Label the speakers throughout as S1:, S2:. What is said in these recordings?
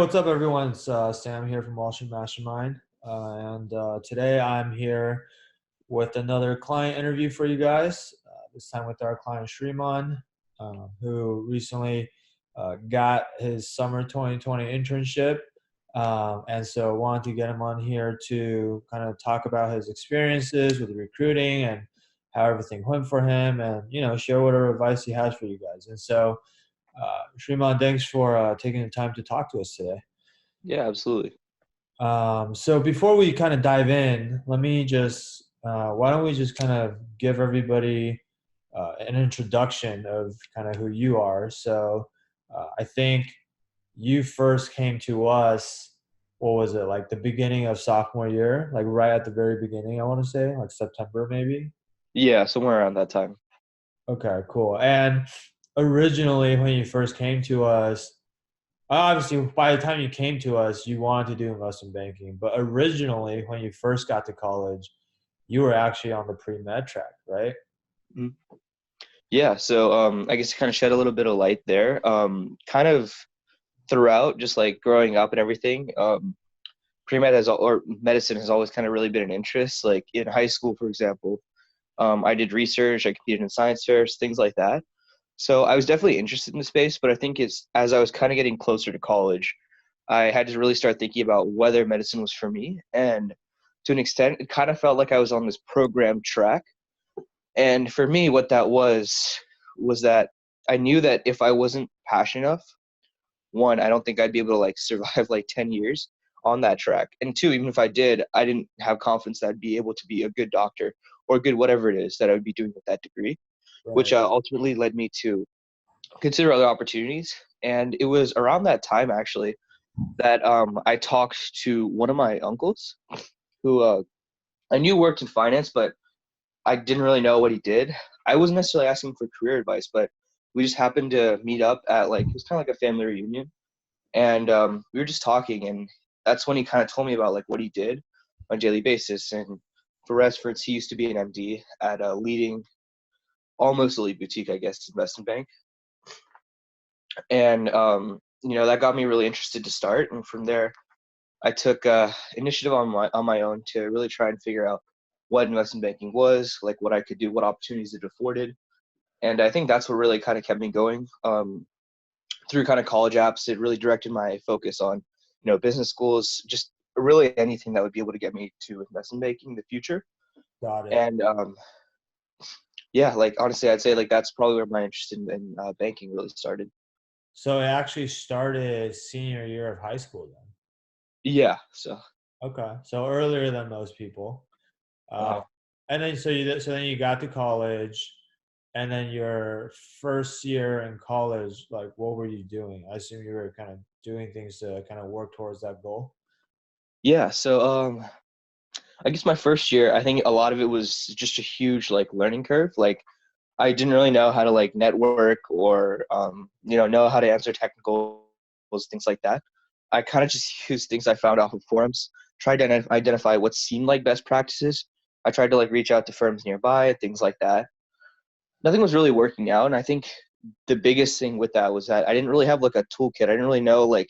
S1: What's up, everyone? It's Sam here from Wall Street Mastermind. And today I'm here with another client interview for you guys, this time with our client Sriman, who recently got his summer 2020 internship. And so wanted to get him on here to kind of talk about his experiences with recruiting and how everything went for him and, share whatever advice he has for you guys. And so, Sriman, thanks for taking the time to talk to us today.
S2: Yeah, absolutely.
S1: So before we kind of dive in, let me just, why don't we just kind of give everybody an introduction of kind of who you are. So I think you first came to us, what was it, like the beginning of sophomore year, like right at the very beginning, I want to say, like September maybe?
S2: Yeah, somewhere around that time.
S1: Okay, cool. And originally when you first came to us, obviously, by the time you came to us, you wanted to do investment banking. But originally, when you first got to college, you were actually on the pre-med track, right?
S2: Mhm. Yeah, so I guess to kind of shed a little bit of light there. Kind of throughout, just like growing up and everything, pre-med or medicine has always kind of really been an interest. Like in high school, for example, I did research, I competed in science fairs, things like that. So I was definitely interested in the space, but I think it's as I was kind of getting closer to college, I had to really start thinking about whether medicine was for me. And to an extent, it kind of felt like I was on this program track. And for me, what that was that I knew that if I wasn't passionate enough, one, I don't think I'd be able to like survive like 10 years on that track. And two, even if I did, I didn't have confidence that I'd be able to be a good doctor or good whatever it is that I would be doing with that degree, which
S1: Right.
S2: ultimately led me to consider other opportunities. And it was around that time actually that I talked to one of my uncles who I knew worked in finance, but I didn't really know what he did. I wasn't necessarily asking for career advice, but we just happened to meet up at like it was kind of like a family reunion, and we were just talking, and that's when he kind of told me about like what he did on a daily basis. And for reference, he used to be an MD at a leading, almost elite boutique, I guess, investment bank, and that got me really interested to start. And from there, I took initiative on my own to really try and figure out what investment banking was, like what I could do, what opportunities it afforded. And I think that's what really kind of kept me going through kind of college apps. It really directed my focus on, business schools, just really anything that would be able to get me to investment banking in the future.
S1: Got it.
S2: And yeah, like honestly, I'd say like that's probably where my interest in banking really started.
S1: So it actually started senior year of high school then.
S2: Yeah. So
S1: Okay. So earlier than most people. Uh,
S2: uh,
S1: and then so then you got to college, and then your first year in college, like what were you doing? I assume you were kind of doing things to kind of work towards that goal.
S2: yeah. So I guess my first year, I think a lot of it was just a huge like learning curve. Like I didn't really know how to like network or know how to answer technical things like that. I kind of just used things I found off of forums, tried to identify what seemed like best practices. I tried to like reach out to firms nearby, things like that. Nothing was really working out, and I think the biggest thing with that was that I didn't really have like a toolkit. I didn't really know like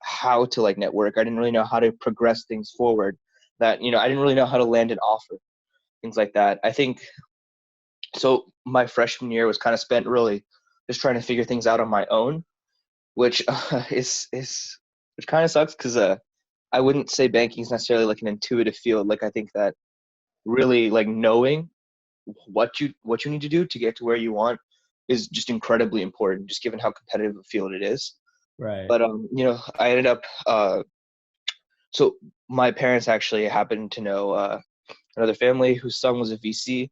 S2: how to like network. I didn't really know how to progress things forward. That I didn't really know how to land an offer, things like that. I think so my freshman year was kind of spent really just trying to figure things out on my own, which is which kind of sucks because I wouldn't say banking is necessarily like an intuitive field. Like I think that really like knowing what you need to do to get to where you want is just incredibly important, just given how competitive a field it is.
S1: Right.
S2: But I ended up so my parents actually happened to know another family whose son was a VC.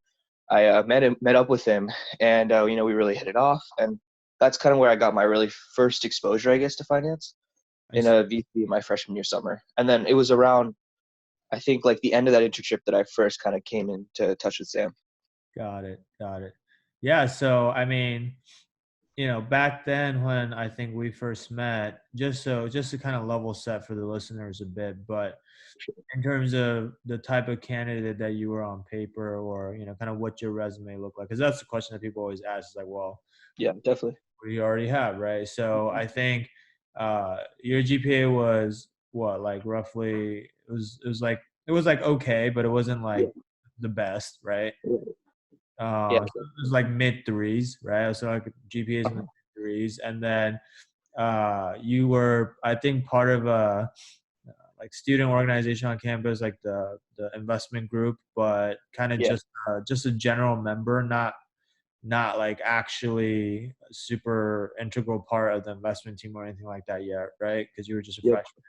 S2: I met up with him, and we really hit it off, and that's kind of where I got my really first exposure, I guess, to finance
S1: I
S2: in
S1: see.
S2: a VC my freshman year summer. And then it was around, I think, like the end of that internship that I first kind of came into touch with Sam.
S1: Got it. Got it. Yeah. So, I mean, back then when I think we first met, just to kind of level set for the listeners a bit, but in terms of the type of candidate that you were on paper or, kind of what your resume looked like, because that's the question that people always ask is like, well,
S2: Yeah, definitely.
S1: what do you already have, right? So I think your GPA was what, like roughly? It was like okay, but it wasn't
S2: Yeah.
S1: like the best, right?
S2: Yeah.
S1: So it was like mid threes, right? So like GPAs in the mid threes, and then you were, I think, part of a like student organization on campus, like the investment group, but kind of
S2: Yeah.
S1: just a general member, not like actually a super integral part of the investment team or anything like that yet, right? Because you were just a
S2: Yep.
S1: freshman.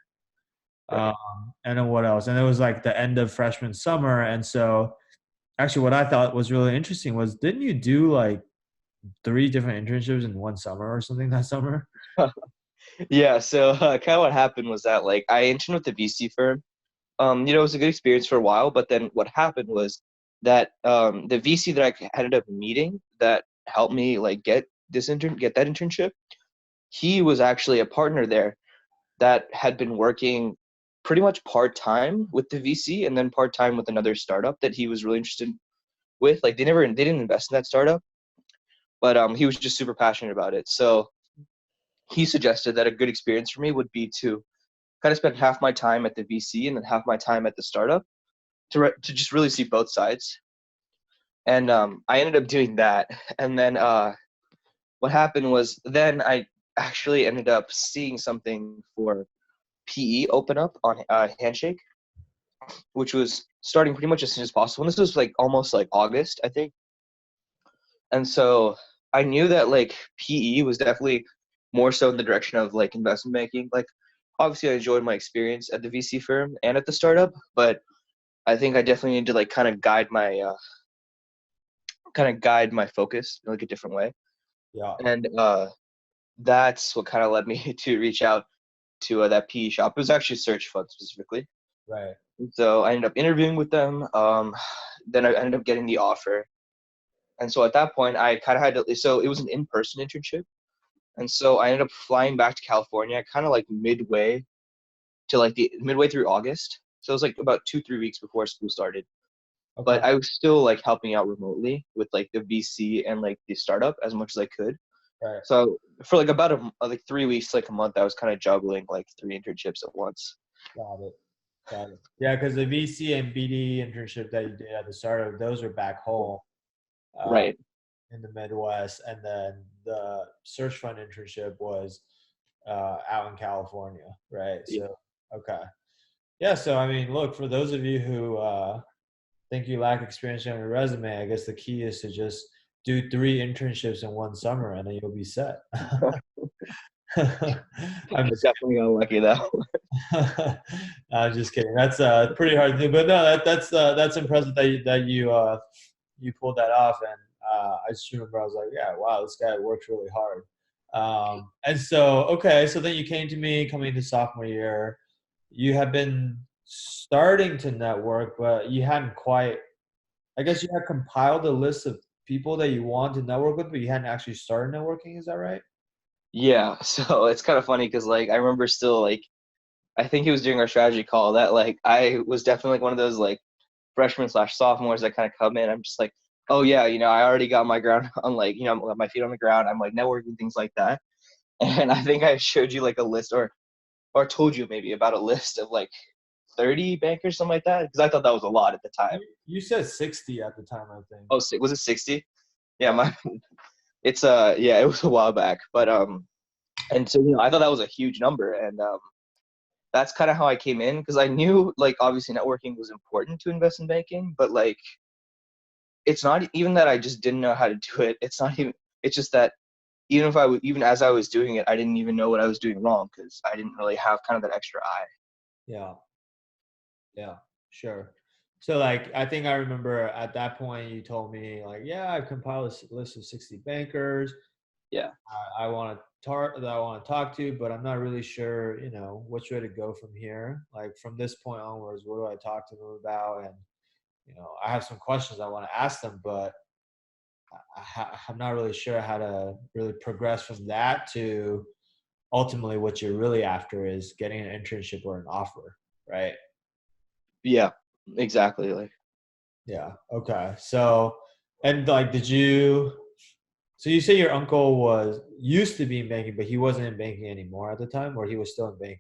S2: Right.
S1: And then what else? And it was like the end of freshman summer, and so actually, what I thought was really interesting was, didn't you do like three different internships in one summer or something that summer?
S2: Yeah. So kind of what happened was that like I interned with the VC firm. It was a good experience for a while, but then what happened was that the VC that I ended up meeting that helped me like get that internship, he was actually a partner there that had been working pretty much part time with the VC and then part time with another startup that he was really interested with. Like they didn't invest in that startup, but he was just super passionate about it. So he suggested that a good experience for me would be to kind of spend half my time at the VC and then half my time at the startup to just really see both sides. And I ended up doing that. And then what happened was then I actually ended up seeing something for PE open up on Handshake, which was starting pretty much as soon as possible. And this was like almost like August, I think. And so I knew that like PE was definitely more so in the direction of like investment banking. Like obviously I enjoyed my experience at the VC firm and at the startup, but I think I definitely need to like kind of guide my focus in like a different way.
S1: Yeah,
S2: And that's what kind of led me to reach out to that PE shop. It was actually Search Fund specifically.
S1: right.
S2: And so I ended up interviewing with them. Then I ended up getting the offer. And so at that point, I kind of had to, so it was an in-person internship. And so I ended up flying back to California kind of like midway through August. So it was like about 2, 3 weeks before school started.
S1: Okay.
S2: But I was still like helping out remotely with like the VC and like the startup as much as I could.
S1: Right.
S2: So for like about like 3 weeks, like a month, I was kind of juggling like three internships at once.
S1: Got it. Got it. Yeah, because the VC and BD internship that you did at the start of, those are back home uh,
S2: Right.
S1: in the Midwest, and then the search fund internship was out in California, right?
S2: Yeah.
S1: So, okay. Yeah, so I mean, look, for those of you who think you lack experience on your resume, I guess the key is to just do three internships in one summer, and then you'll be set.
S2: I
S1: I'm just
S2: definitely got lucky though.
S1: I'm just kidding. That's pretty hard to do, but no, that's impressive that you pulled that off. And I just remember I was like, yeah, wow, this guy works really hard. And so, okay, so then you came to me coming into sophomore year. You have been starting to network, but you hadn't quite. I guess you had compiled a list of people that you want to network with, but you hadn't actually started networking. Is that right?
S2: Yeah. So it's kind of funny because like I remember still like I think it was during our strategy call that like I was definitely like one of those like freshmen slash sophomores that kind of come in. I'm just like, oh yeah, I already got my ground on like, my feet on the ground. I'm like networking things like that. And I think I showed you like a list or told you maybe about a list of like 30 bankers, something like that. Because I thought that was a lot at the time.
S1: You said 60 at the time, I think.
S2: Oh, was it 60? Yeah,
S1: Yeah.
S2: my it's yeah, it was a while back. But and so I thought that was a huge number. And that's kind of how I came in because I knew like obviously networking was important to investment banking, but like it's not even that I just didn't know how to do it. It's not even. It's just that even as I was doing it, I didn't even know what I was doing wrong because I didn't really have kind of that extra eye.
S1: Yeah. Yeah, sure. So like I think I remember at that point you told me like, yeah, I've compiled a list of 60 bankers
S2: Yeah.
S1: I want to that I want to talk to, but I'm not really sure, which way to go from here. Like from this point onwards, what do I talk to them about? And I have some questions I want to ask them, but I'm not really sure how to really progress from that to ultimately what you're really after is getting an internship or an offer, right?
S2: Yeah. Exactly. Like
S1: Yeah. Okay. So, and like, did you? So you say your uncle was used to be in banking, but he wasn't in banking anymore at the time, or he was still in banking?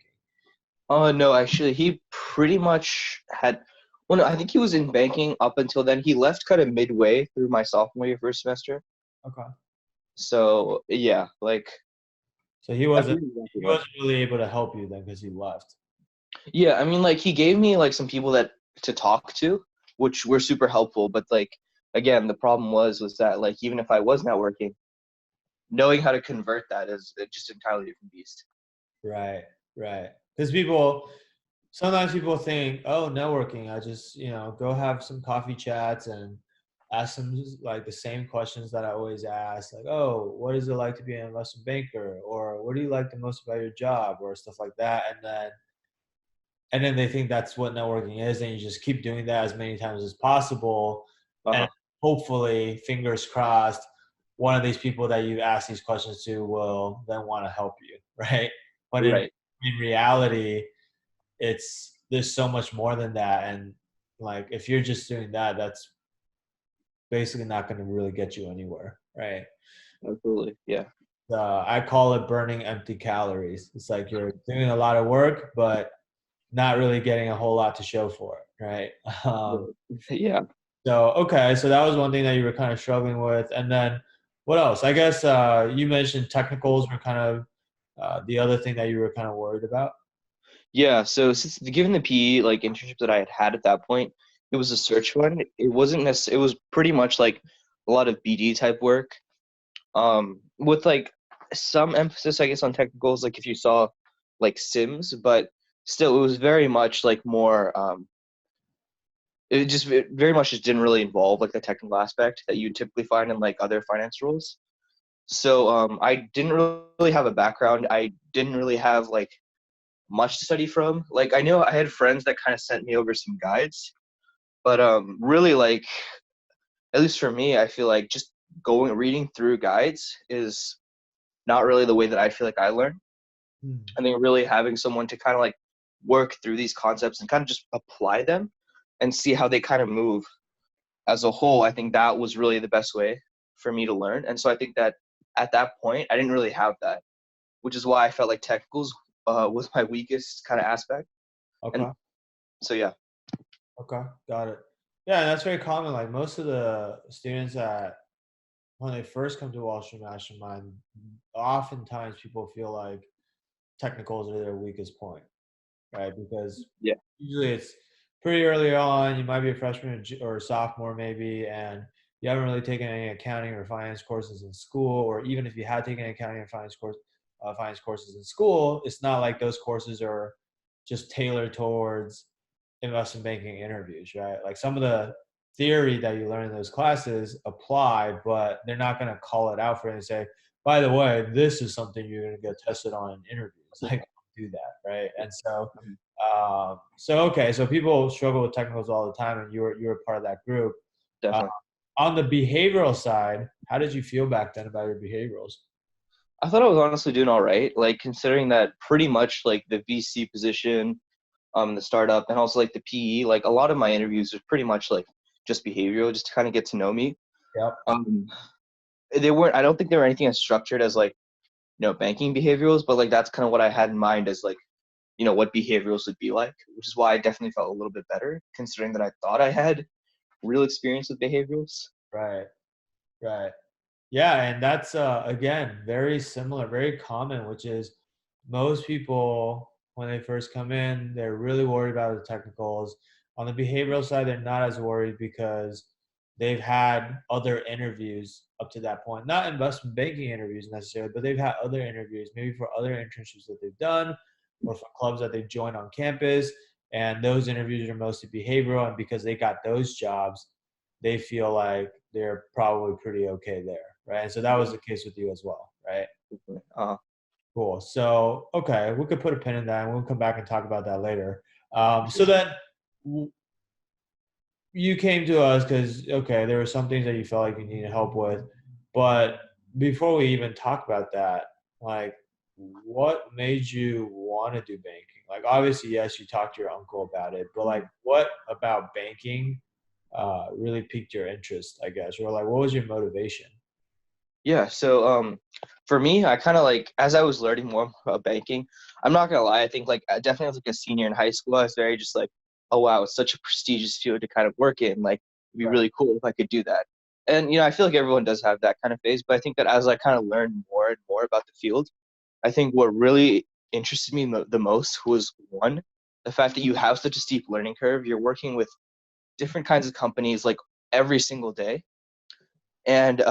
S2: Oh no, actually, he pretty much had. Well, no, I think he was in banking up until then. He left kind of midway through my sophomore year, first semester.
S1: Okay.
S2: So yeah, like
S1: So
S2: I believe exactly
S1: he
S2: when.
S1: wasn't really able to help you then because he left.
S2: Yeah, I mean, like he gave me like some people that to talk to, which were super helpful. But like again, the problem was that like even if I was networking, knowing how to convert that is just entirely different beast.
S1: Right, right. Because sometimes people think, oh, networking, I just, go have some coffee chats and ask them like the same questions that I always ask, like, oh, what is it like to be an investment banker? Or what do you like the most about your job? Or stuff like that. And then they think that's what networking is, and you just keep doing that as many times as possible. And
S2: Uh-huh.
S1: hopefully, fingers crossed, one of these people that you ask these questions to will then want to help you, right? But in
S2: Right.
S1: in reality, there's so much more than that. And like if you're just doing that, that's basically not going to really get you anywhere, right?
S2: Absolutely. Yeah.
S1: I call it burning empty calories. It's like you're doing a lot of work, but not really getting a whole lot to show for it, right? Um,
S2: Yeah.
S1: so okay, so that was one thing that you were kind of struggling with, and then what else? I guess you mentioned technicals were kind of the other thing that you were kind of worried about.
S2: Yeah, so since given the PE like internship that I had had at that point, it was a search one. It wasn't necessarily, it was pretty much like a lot of BD type work, with like some emphasis, I guess, on technicals, like if you saw like Sims, but still, it was very much like more, it very much just didn't really involve like the technical aspect that you typically find in like other finance roles. So I didn't really have a background. I didn't really have like much to study from. Like I know I had friends that kind of sent me over some guides, but really like at least for me, I feel like just going reading through guides is not really the way that I feel like I learn.
S1: Hmm.
S2: I think really having someone to kind of like work through these concepts and kind of just apply them and see how they kind of move as a whole, I think that was really the best way for me to learn. And so I think that at that point, I didn't really have that, which is why I felt like technicals was my weakest kind of aspect. And
S1: Okay.
S2: so yeah.
S1: Okay, got it. Yeah, and that's very common. Like most of the students that when they first come to Wall Street Mastermind, oftentimes people feel like technicals are their weakest point, right? Because
S2: Yeah.
S1: usually it's pretty early on. You might be a freshman or a sophomore, maybe, and you haven't really taken any accounting or finance courses in school, or even if you had taken accounting and finance courses in school, it's not like those courses are just tailored towards investment banking interviews, right? Like some of the theory that you learn in those classes apply, but they're not going to call it out for you and say, by the way, this is something you're going to get tested on in interviews. Like, do that, right? And so okay, so people struggle with technicals all the time, and you were part of that group. Uh,
S2: Definitely.
S1: on the behavioral side, how did you feel back then about your behaviorals?
S2: I thought I was honestly doing all right, like considering that pretty much like the VC position, the startup, and also like the PE, like a lot of my interviews are pretty much like just behavioral, just to kind of get to know me.
S1: Yep.
S2: Um, they weren't. I don't think they were anything as structured as like banking behaviorals, but like that's kind of what I had in mind as like what behaviorals would be like, which is why I definitely felt a little bit better considering that I thought I had real experience with behaviorals.
S1: Right. Right. Yeah, and that's again very similar, very common, which is most people when they first come in, they're really worried about the technicals. On the behavioral side, they're not as worried because they've had other interviews up to that point. Not investment banking interviews necessarily, but they've had other interviews, maybe for other internships that they've done or for clubs that they've joined on campus. And those interviews are mostly behavioral, and because they got those jobs, they feel like they're probably pretty okay there, right? And so that was the case with you as well, right?
S2: Uh,
S1: Cool. So, okay, we could put a pin in that, and we'll come back and talk about that later. So then you came to us because, okay, there were some things that you felt like you needed help with, but before we even talk about that, like, what made you want to do banking? Like, obviously, yes, you talked to your uncle about it, but like, what about banking really piqued your interest, I guess, or like what was your motivation?
S2: Yeah, so for me, I kind of like as I was learning more about banking, I'm not gonna lie, I think like definitely as like a senior in high school, I was very just like, oh wow, it's such a prestigious field to kind of work in. Like it'd be
S1: Right.
S2: really cool if I could do that. And I feel like everyone does have that kind of phase, but I think that as I kind of learned more and more about the field, I think what really interested me the most was one, the fact that you have such a steep learning curve. You're working with different kinds of companies like every single day, and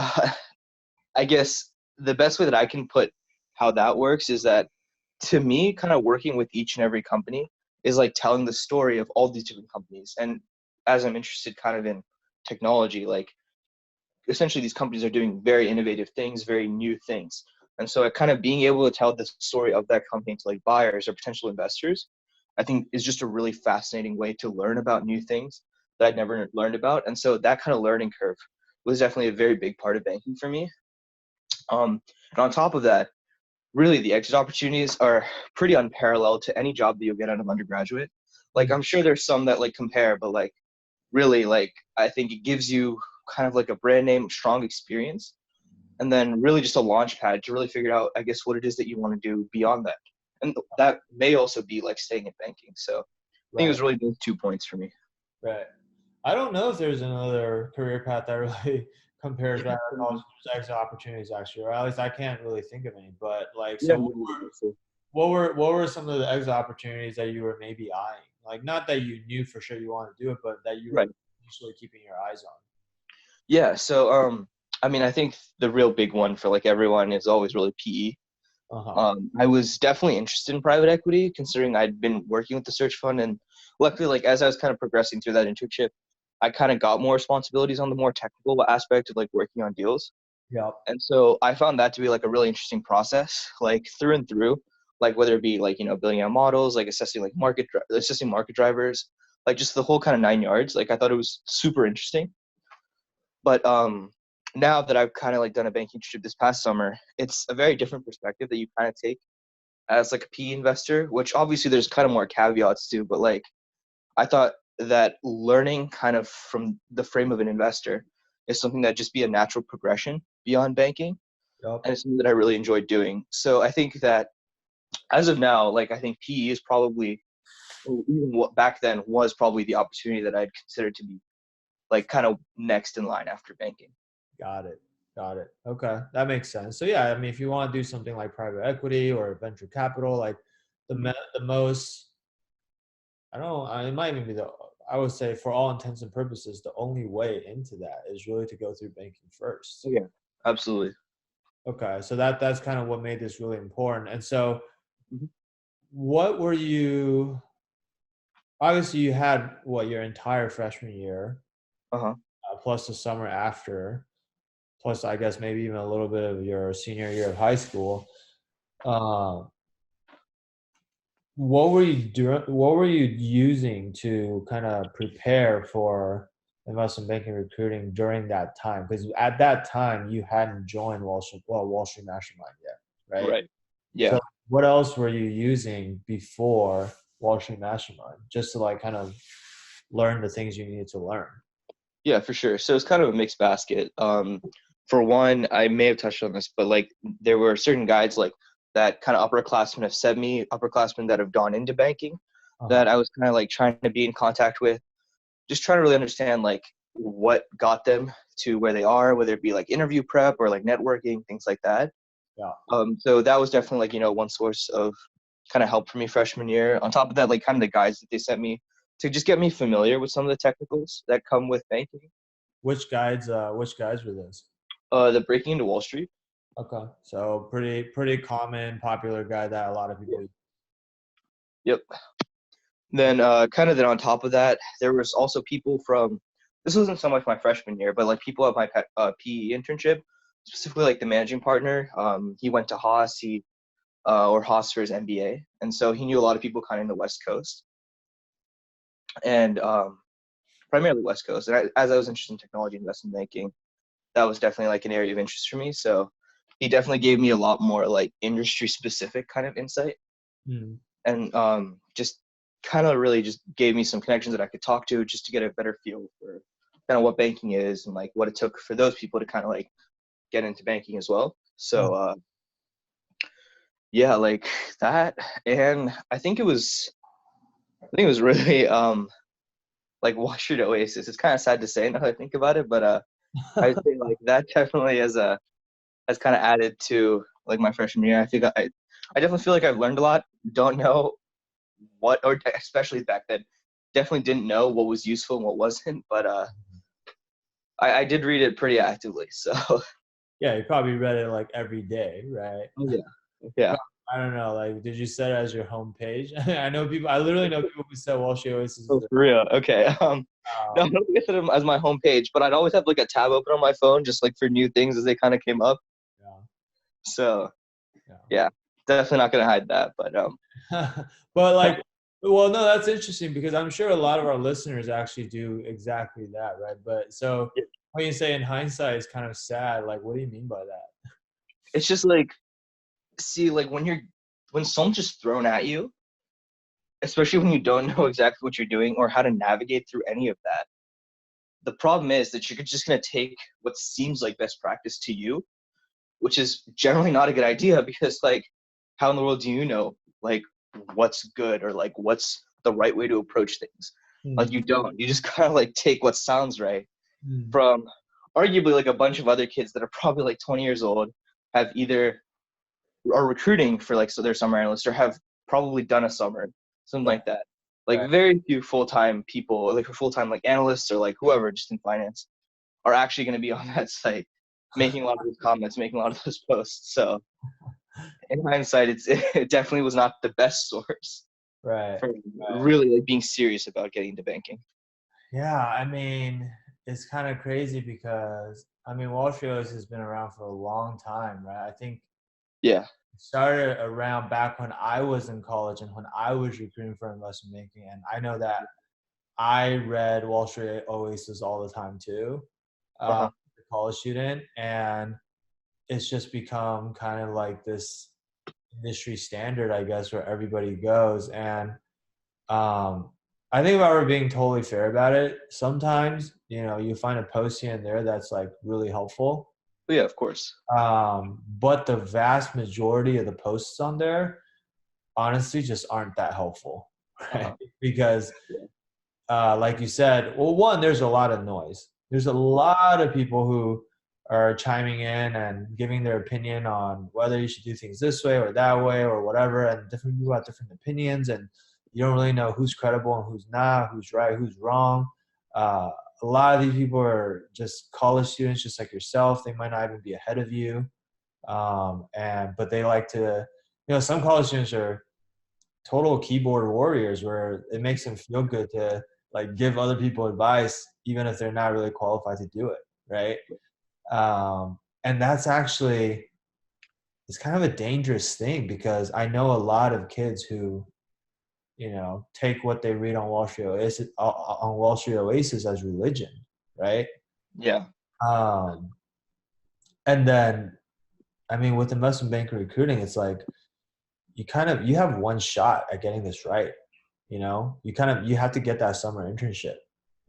S2: I guess the best way that I can put how that works is that to me, kind of working with each and every company is like telling the story of all these different companies. And as I'm interested kind of in technology, like essentially these companies are doing very innovative things, very new things. And so kind of being able to tell the story of that company to like buyers or potential investors, I think is just a really fascinating way to learn about new things that I'd never learned about. And so that kind of learning curve was definitely a very big part of banking for me. And on top of that, really the exit opportunities are pretty unparalleled to any job that you'll get out of undergraduate. Like
S1: Mm.
S2: I'm sure there's some that like compare, but like really like I think it gives you kind of like a brand name strong experience and then really just a launch pad to really figure out I guess what it is that you want to do beyond that. And that may also be like staying in banking. So I think it
S1: Right.
S2: was really those 2 points for me.
S1: Right. I don't know if there's another career path that really compares that to college. There's exit opportunities actually, or at least I can't really think of any. But like,
S2: Yeah,
S1: so
S2: me neither, so.
S1: what were some of the exit opportunities that you were maybe eyeing? Like, not that you knew for sure you wanted to do it, but that you
S2: Right.
S1: were usually keeping your eyes on.
S2: Yeah, so I mean I think the real big one for like everyone is always really PE.
S1: Uh huh.
S2: I was definitely interested in private equity, considering I'd been working with the search fund, and luckily, like as I was kind of progressing through that internship, I kind of got more responsibilities on the more technical aspect of like working on deals,
S1: Yep.
S2: and so I found that to be like a really interesting process, like through and through, like whether it be like building out models, like assessing market drivers, like just the whole kind of 9 yards. Like I thought it was super interesting, but now that I've kind of like done a banking trip this past summer, it's a very different perspective that you kind of take as like a PE investor, which obviously there's kind of more caveats to, but like I thought that learning kind of from the frame of an investor is something that just be a natural progression beyond banking.
S1: Yep.
S2: And it's something that I really enjoyed doing. So I think that as of now, like I think PE is probably, or even what back then was probably the opportunity that I'd consider to be like kind of next in line after banking.
S1: Got it. Got it. Okay, that makes sense. So yeah, I mean, if you want to do something like private equity or venture capital, like the most, I don't know, it might even be I would say for all intents and purposes, the only way into that is really to go through banking
S2: Oh,
S1: first.
S2: yeah, absolutely.
S1: Okay, so that's kind of what made this really important. And so,
S2: Mhm.
S1: what were you? Obviously, you had what your entire freshman year,
S2: Uh-huh.
S1: plus the summer after, plus I guess maybe even a little bit of your senior year of high school. Uh, what were you doing? What were you using to kind of prepare for investment banking recruiting during that time? Because at that time you hadn't joined Wall Street Mastermind yet, right?
S2: Right.
S1: So
S2: Yeah.
S1: what else were you using before Wall Street Mastermind, just to like kind of learn the things you needed to learn?
S2: Yeah, for sure. So it's kind of a mixed basket. For one, I may have touched on this, but like there were certain guides like that kind of upperclassmen have sent me, upperclassmen that have gone into banking,
S1: Uh-huh.
S2: that I was kind of like trying to be in contact with, just trying to really understand like what got them to where they are, whether it be like interview prep or like networking, things like that.
S1: Yeah.
S2: So that was definitely like one source of kind of help for me freshman year. On top of that, like kind of the guides that they sent me to just get me familiar with some of the technicals that come with banking.
S1: Which guides were those?
S2: The Breaking into Wall Street.
S1: Okay. So pretty common, popular guide that a lot of people use.
S2: Yep. Then kind of then on top of that, there was also people from this wasn't so much my freshman year, but like people at my PE internship, specifically like the managing partner. He went to Haas, or Haas for his MBA, and so he knew a lot of people kind of in the West Coast and primarily West Coast. And as I was interested in technology investment banking, that was definitely like an area of interest for me. So he definitely gave me a lot more like industry specific kind of insight
S1: Hmm.
S2: and just kind of really just gave me some connections that I could talk to just to get a better feel for kind of what banking is and like what it took for those people to kind of like get into banking as well. So
S1: Oh,
S2: yeah, like that. And I think it was really like Wall Street Oasis. It's kind of sad to say now that I think about it, but I'd say like that definitely has kind of added to like my freshman year. I definitely feel like I've learned a lot. Don't know what, or especially back then, definitely didn't know what was useful and what wasn't. But I did read it pretty actively. So
S1: yeah, you probably read it like every day, right?
S2: oh, yeah, yeah.
S1: I don't know. Like, did you set it as your homepage? I know people. I literally know people who set Wall Street Oasis as
S2: Oh,
S1: their.
S2: for real. Okay. No, I
S1: Um,
S2: don't think I set it as my homepage, but I'd always have like a tab open on my phone just like for new things as they kind of came up. So yeah, definitely not gonna hide that. But
S1: yeah. But like, well, no, that's interesting because I'm sure a lot of our listeners actually do exactly that, right? But so when you say in hindsight, it's kind of sad. Like, what do you mean by that?
S2: it's just like, see, like when someone's just thrown at you, especially when you don't know exactly what you're doing or how to navigate through any of that. The problem is that you're just gonna take what seems like best practice to you, which is generally not a good idea because like, how in the world do you know like what's good or like what's the right way to approach things? Like
S1: Hmm.
S2: you don't. You just kind of like take what sounds right
S1: Hmm.
S2: from arguably like a bunch of other kids that are probably like 20 years old, have either are recruiting for like so their summer analysts or have probably done a summer, something
S1: Right.
S2: like that. Like
S1: Right.
S2: very few full-time people, like full-time like analysts or like whoever just in finance are actually going to be on that site making a lot of those comments, making a lot of those posts. So in hindsight, it definitely was not the best source
S1: Right.
S2: for
S1: Right.
S2: really like being serious about getting into banking.
S1: Yeah, I mean, it's kind of crazy because I mean, Wall Street has been around for a long time, right? I think
S2: Yeah.
S1: it started around back when I was in college and when I was recruiting for investment banking, and I know that I read Wall Street Oasis all the time too,
S2: Uh-huh.
S1: as a college student, and it's just become kind of like this industry standard, I guess, where everybody goes. And um, I think if I were being totally fair about it, sometimes you find a post here and there that's like really helpful,
S2: But yeah, of course.
S1: but the vast majority of the posts on there honestly just aren't that helpful, right?
S2: Uh-huh.
S1: Because
S2: Yeah.
S1: like you said, well, one, there's a lot of noise. There's a lot of people who are chiming in and giving their opinion on whether you should do things this way or that way or whatever, and different people have different opinions, and you don't really know who's credible and who's not, who's right, who's wrong. Uh, a lot of these people are just college students, just like yourself. They might not even be ahead of you, but they like to, some college students are total keyboard warriors where it makes them feel good to like give other people advice even if they're not really qualified to do it, right? And that's actually, it's kind of a dangerous thing because I know a lot of kids who take what they read on Wall Street Oasis as religion, right?
S2: Yeah.
S1: um, and then I mean with investment banking recruiting, it's like you have one shot at getting this right. You have to get that summer internship,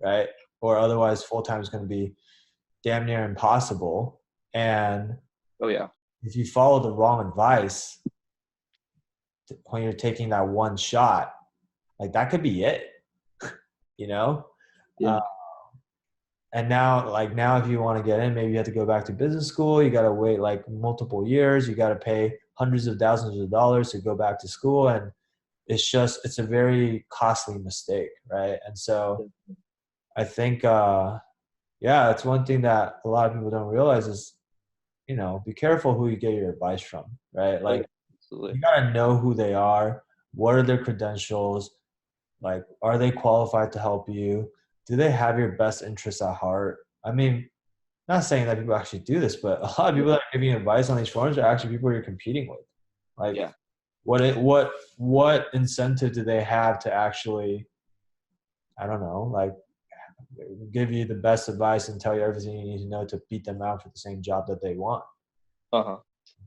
S1: right? Or otherwise full time is going to be damn near impossible. And
S2: Oh yeah.
S1: if you follow the wrong advice when you're taking that one shot, like that could be it, you know? Uh,
S2: Yeah.
S1: and now if you want to get in, maybe you have to go back to business school. You got to wait like multiple years. You got to pay hundreds of thousands of dollars to go back to school. And it's a very costly mistake, right? And so I think yeah, that's one thing that a lot of people don't realize is, be careful who you get your advice from, right?
S2: Oh yeah.
S1: Like
S2: Absolutely.
S1: you gotta know who they are, what are their credentials, like are they qualified to help you? Do they have your best interests at heart? I mean, not saying that people actually do this, but a lot of
S2: Yeah.
S1: people that are giving you advice on these forums are actually people you're competing with. Like
S2: Yeah.
S1: what incentive do they have to actually, I don't know, like give you the best advice and tell you everything you need to know to beat them out for the same job that they want?
S2: Uh-huh.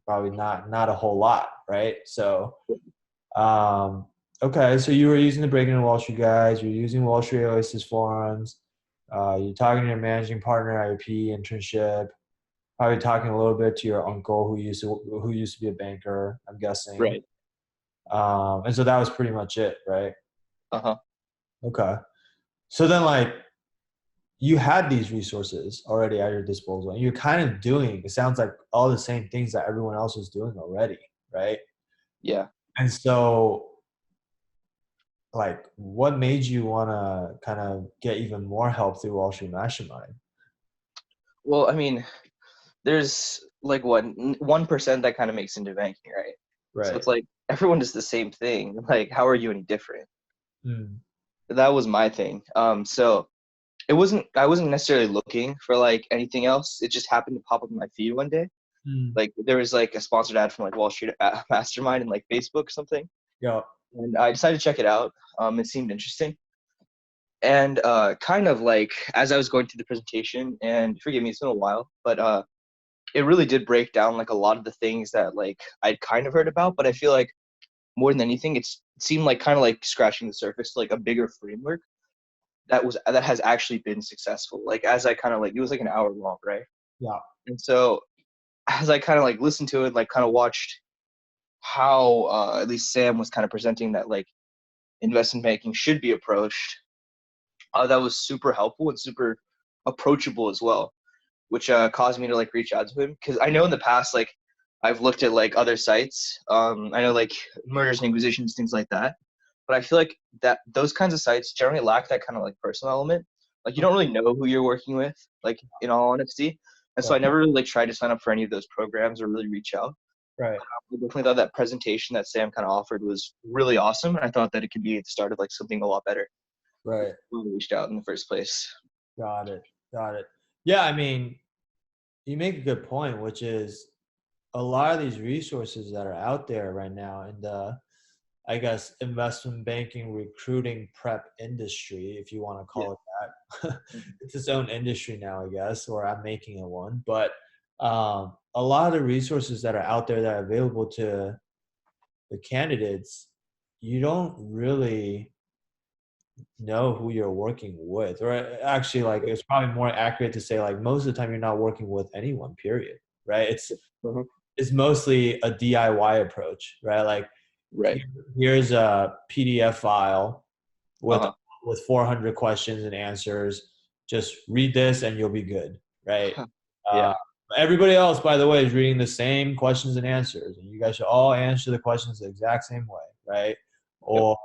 S1: Probably not a whole lot, right? So um okay, so you were using the Breaking and Wall Street guys, you're using Wall Street Oasis forums, you're talking to your managing partner at your PE internship. probably talking a little bit to your uncle who used to be a banker, I'm guessing.
S2: Right.
S1: And so that was pretty much it, right?
S2: Uh-huh.
S1: Okay. So then, like, you had these resources already at your disposal, and you're kind of doing, it sounds like, all the same things that everyone else was doing already, right?
S2: Yeah.
S1: And so, like, what made you want to kind of get even more help through Wall Street Mastermind?
S2: Well, I mean, there's like what 1% that kind of makes into banking, right? So
S1: Right.
S2: it's like everyone does the same thing. Like, how are you any different?
S1: Mm,
S2: That was my thing. So I wasn't necessarily looking for like anything else. It just happened to pop up in my feed one day.
S1: mm,
S2: Like there was like a sponsored ad from like Wall Street Mastermind and like Facebook or something,
S1: yeah.
S2: and I decided to check it out. It seemed interesting, and kind of like as I was going through the presentation, and forgive me, it's been a while, but it really did break down like a lot of the things that like I'd kind of heard about, but I feel like more than anything, it seemed like kind of like scratching the surface to like a bigger framework that has actually been successful. Like as I kind of like it was like an hour long, right?
S1: Yeah.
S2: And so as I kind of like listened to it, like kind of watched how at least Sam was kind of presenting that like investment banking should be approached, that was super helpful and super approachable as well, which caused me to like reach out to him because I know in the past like I've looked at like other sites. I know like murders and inquisitions, things like that. But I feel like that those kinds of sites generally lack that kind of like personal element. Like you don't really know who you're working with, like in all honesty. And so
S1: Yeah.
S2: I never really like tried to sign up for any of those programs or really reach out.
S1: Right.
S2: I definitely thought that presentation that Sam kind of offered was really awesome, and I thought that it could be the start of like something a lot better.
S1: Right.
S2: When we reached out in the first place.
S1: Got it. Got it. Yeah. I mean, you make a good point, which is a lot of these resources that are out there right now in the, I guess, investment banking recruiting prep industry, if you want to
S2: Yeah.
S1: call it that. It's its own industry now, I guess, or I'm making it one. But a lot of the resources that are out there that are available to the candidates, you don't really know who you're working with. Or actually, like, it's probably more accurate to say, like, most of the time you're not working with anyone, period. Right?
S2: Mhm.
S1: It's mostly a DIY approach, right? Like,
S2: Right.
S1: here's a PDF file with
S2: Uh-huh.
S1: 400 questions and answers. Just read this and you'll be good, right? Uh,
S2: Yeah.
S1: Everybody else, by the way, is reading the same questions and answers, and you guys should all answer the questions the exact same way, right?
S2: Yep.
S1: Or,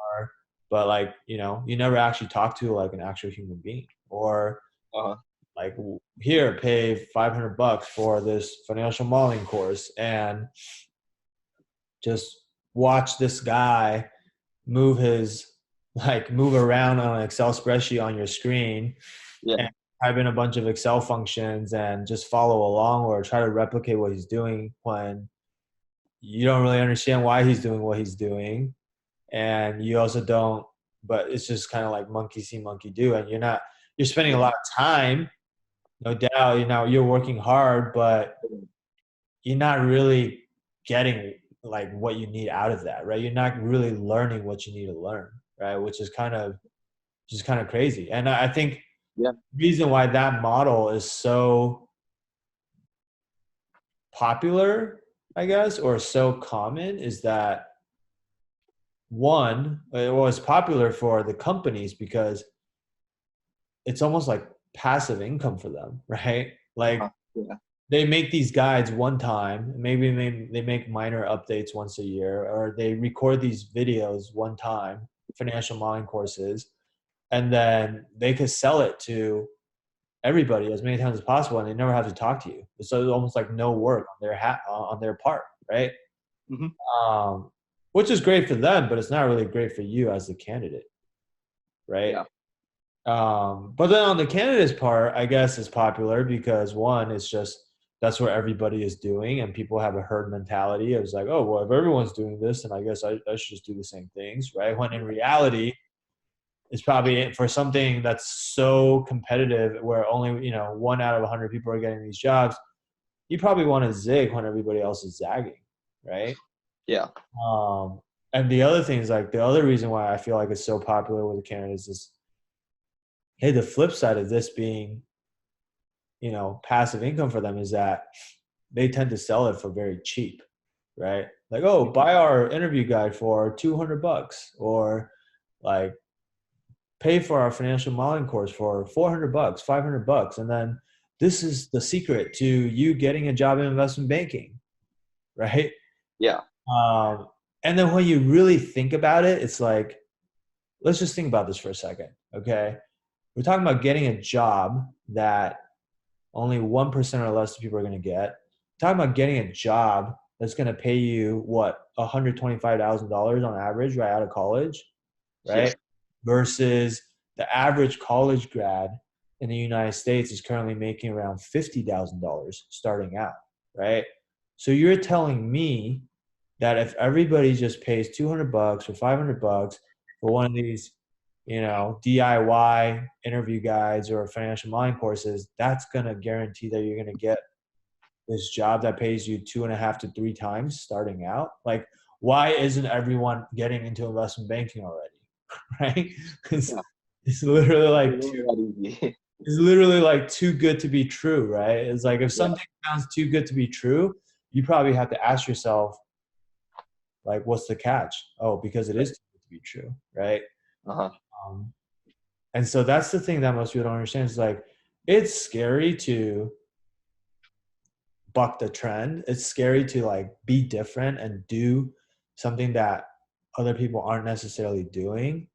S1: but, like, you never actually talk to like an actual human being, or
S2: Uh-huh.
S1: like, here, pay $500 for this financial modeling course and just watch this guy move his move around on an Excel spreadsheet on your screen
S2: Yeah.
S1: and type in a bunch of Excel functions and just follow along or try to replicate what he's doing when you don't really understand why he's doing what he's doing. And you also don't, but it's just kind of like monkey see, monkey do. And you're spending a
S2: Yeah.
S1: lot of time, no doubt, you're working hard, but you're not really getting like what you need out of that, right? You're not really learning what you need to learn, right? Which is kind of crazy. And I think
S2: Yeah.
S1: the reason why that model is so popular, I guess, or so common is that, one, it was popular for the companies because it's almost like passive income for them, right? Like,
S2: Uh-huh. Yeah.
S1: they make these guides one time, maybe they make minor updates once a year, or they record these videos one time, financial modeling courses, and then they could sell it to everybody as many times as possible, and they never have to talk to you. So it's almost like no work on their part, right?
S2: Hmm.
S1: Um, which is great for them, but it's not really great for you as the candidate, right?
S2: Yeah.
S1: But then on the candidate's part, I guess it's popular because, one, it's just that's what everybody is doing, and people have a herd mentality. It was like, oh, well, if everyone's doing this, then I guess I should just do the same things, right? When in reality, it's probably for something that's so competitive where only 1 out of 100 people are getting these jobs. You probably want to zig when everybody else is zagging, right?
S2: Yeah.
S1: Um, and the other thing is, like, the other reason why I feel like it's so popular with the candidates is, hey, the flip side of this being passive income for them is that they tend to sell it for very cheap, right? Like, oh, buy our interview guide for $200, or like pay for our financial modeling course for $400, $500, and then this is the secret to you getting a job in investment banking, right?
S2: Yeah.
S1: Um, and then when you really think about it, it's like, let's just think about this for a second, okay? We're talking about getting a job that only 1% or less of people are going to get. Talking about getting a job that's going to pay you what, $125,000 on average right out of college,
S2: Yeah.
S1: right? Versus the average college grad in the United States is currently making around $50,000 starting out, right? So you're telling me that if everybody just pays $200 or $500 for one of these, DIY interview guides or financial modeling courses, that's going to guarantee that you're going to get this job that pays you 2.5 to 3 times starting out. Like, why isn't everyone getting into investment banking already? Right? It's,
S2: Yeah.
S1: it's literally like
S2: It's
S1: too,
S2: not easy.
S1: it's literally like too good to be true, right? It's like if
S2: Yeah.
S1: something sounds too good to be true, you probably have to ask yourself, like, what's the catch? Oh, because it is too good to be true, right?
S2: Uh-huh.
S1: Um, and so that's the thing that most people don't understand. Is like, it's scary to buck the trend. It's scary to like be different and do something that other people aren't necessarily doing,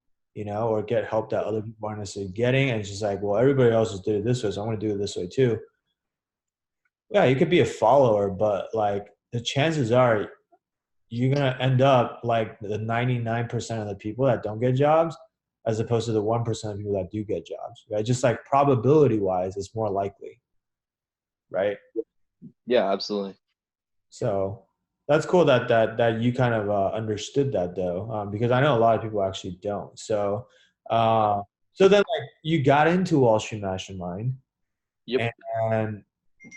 S1: or get help that other people aren't necessarily getting. And it's just like, well, everybody else is doing it this way, so I'm going to do it this way too. Yeah, you could be a follower, but like the chances are you're going to end up like the 99% of the people that don't get jobs, as opposed to the 1% of people that do get jobs, right? Just like probability wise, it's more likely, right?
S2: Yeah, absolutely.
S1: So that's cool that you kind of understood that though, because I know a lot of people actually don't. So, uh, so then like you got into Wall Street Mastermind,
S2: Yep.
S1: and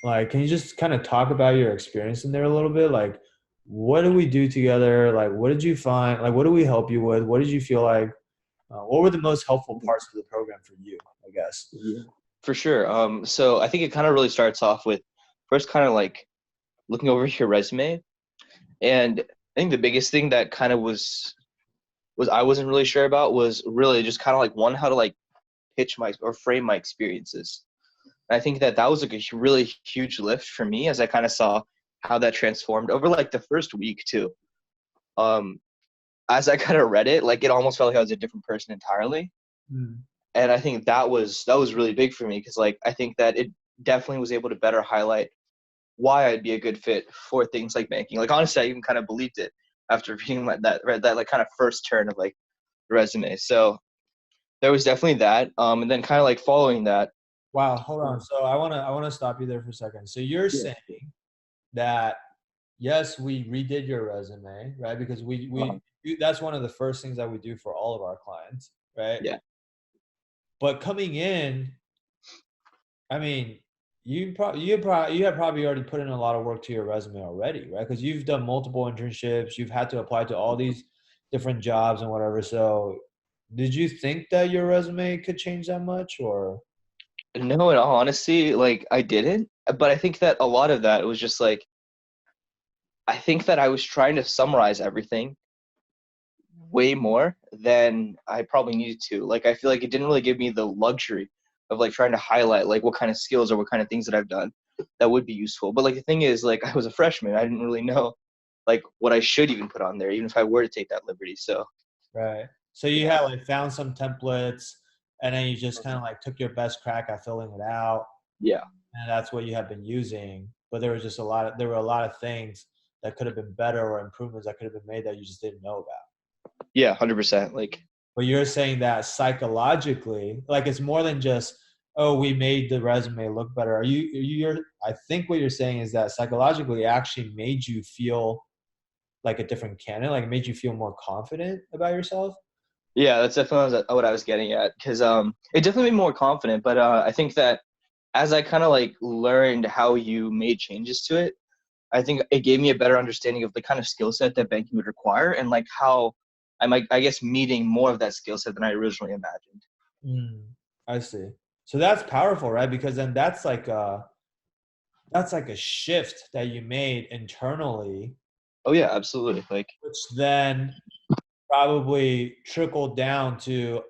S1: like, can you just kind of talk about your experience in there a little bit? Like, what did we do together? Like, what did you find? Like, what did we help you with? What did you feel like? What were the most helpful parts of the program for you, I guess?
S2: Yeah. For sure. So I think it kind of really starts off with first kind of like looking over your resume. And I think the biggest thing that kind of was I wasn't really sure about was really just kind of like one, how to like pitch my or frame my experiences. And I think that that was like a really huge lift for me as I kind of saw how that transformed over like the first week too. Um, as I kind of read it, like it almost felt like I was a different person entirely.
S1: Mm.
S2: And I think that was really big for me because like I think that it definitely was able to better highlight why I'd be a good fit for things like banking. Like honestly, I even kind of believed it after reading read that like kind of first turn of like the resume. So there was definitely that. And then kind of like following that.
S1: Wow, hold on. So I wanna stop you there for a second. So you're
S2: Yeah.
S1: saying that yes, we redid your resume, right? Because that's one of the first things that we do for all of our clients, right?
S2: Yeah.
S1: But coming in, I mean, you have probably already put in a lot of work to your resume already, right? Because you've done multiple internships, you've had to apply to all these different jobs and whatever. So, did you think that your resume could change that much, or?
S2: No, in all honesty, like I didn't. But I think that a lot of that was just like I think that I was trying to summarize everything way more than I probably needed to. Like I feel like it didn't really give me the luxury of like trying to highlight like what kind of skills or what kind of things that I've done that would be useful. But like the thing is, like I was a freshman, I didn't really know like what I should even put on there, even if I were to take that liberty. So
S1: Right. So you
S2: yeah,
S1: had like found some templates, and then you just kind of like took your best crack at filling it out,
S2: yeah,
S1: and that's what you have been using. But there were a lot of things that could have been better, or improvements that could have been made that you just didn't know about.
S2: yeah, 100%. Like
S1: But you're saying that psychologically, like it's more than just, oh, we made the resume look better. I think what you're saying is that psychologically it actually made you feel like a different candidate, like it made you feel more confident about yourself.
S2: yeah, that's definitely what I was getting at because it definitely made me more confident. But I think that as I kind of like learned how you made changes to it, I think it gave me a better understanding of the kind of skill set that banking would require and like how I guess, meeting more of that skill set than I originally imagined.
S1: Mm, I see. So that's powerful, right? Because then that's like a shift that you made internally,
S2: Oh yeah, absolutely. Like
S1: which then probably trickled down to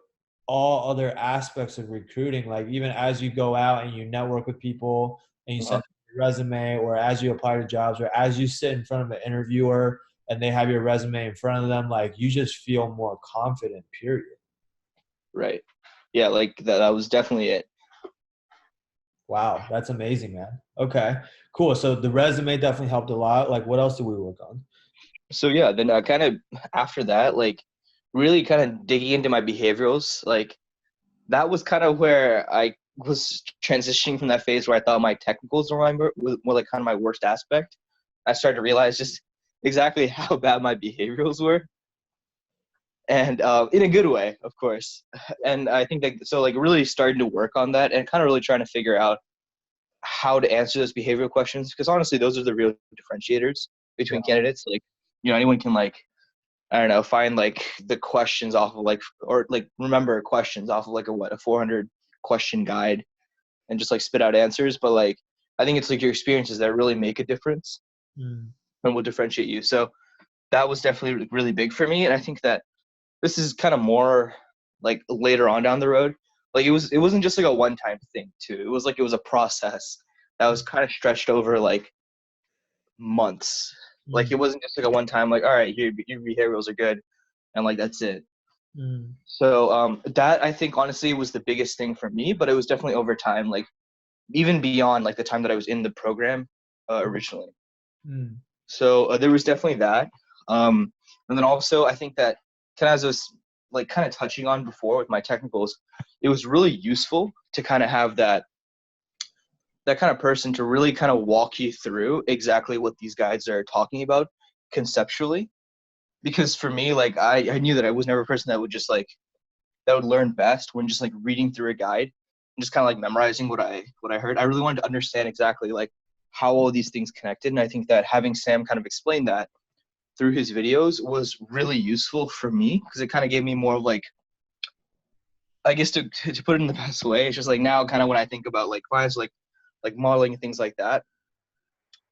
S1: all other aspects of recruiting. Like even as you go out and you network with people and you
S2: uh
S1: send your resume, or as you apply to jobs, or as you sit in front of an interviewer and they have your resume in front of them, like you just feel more confident, period.
S2: right. Yeah, like that was definitely it.
S1: Wow, that's amazing, man. Okay, cool. So the resume definitely helped a lot. Like what else did we work on?
S2: So yeah, then kind of after that, like really kind of digging into my behaviorals, like that was kind of where I was transitioning from that phase where I thought my technicals were more like kind of my worst aspect. I started to realize just exactly how bad my behaviorals were, and in a good way, of course. And I think that so like really starting to work on that and kind of really trying to figure out how to answer those behavioral questions because honestly, those are the real differentiators between
S1: Yeah.
S2: candidates. Like anyone can like I don't know, find like the questions off of like, or like remember questions off of like a 400 question guide and just like spit out answers. But like, I think it's like your experiences that really make a difference
S1: Mm.
S2: and will differentiate you. So that was definitely really big for me. And I think that this is kind of more like later on down the road. Like it wasn't just like a one time thing too. It was like, it was a process that was kind of stretched over like months. Like
S1: Mm.
S2: it wasn't just like a one time, like, all right, your behaviorals are good. And like, that's it.
S1: Mm.
S2: So that I think honestly was the biggest thing for me, but it was definitely over time, like even beyond like the time that I was in the program originally.
S1: Mm.
S2: So there was definitely that, and then also I think that kind of as I was like kind of touching on before with my technicals, it was really useful to kind of have that kind of person to really kind of walk you through exactly what these guides are talking about conceptually. Because for me, like I knew that I was never a person that would just like that would learn best when just like reading through a guide and just kind of like memorizing what I heard. I really wanted to understand exactly like how all these things connected, and I think that having Sam kind of explain that through his videos was really useful for me because it kind of gave me more of like I guess to put it in the best way. It's just like now kind of when I think about like clients like modeling and things like that,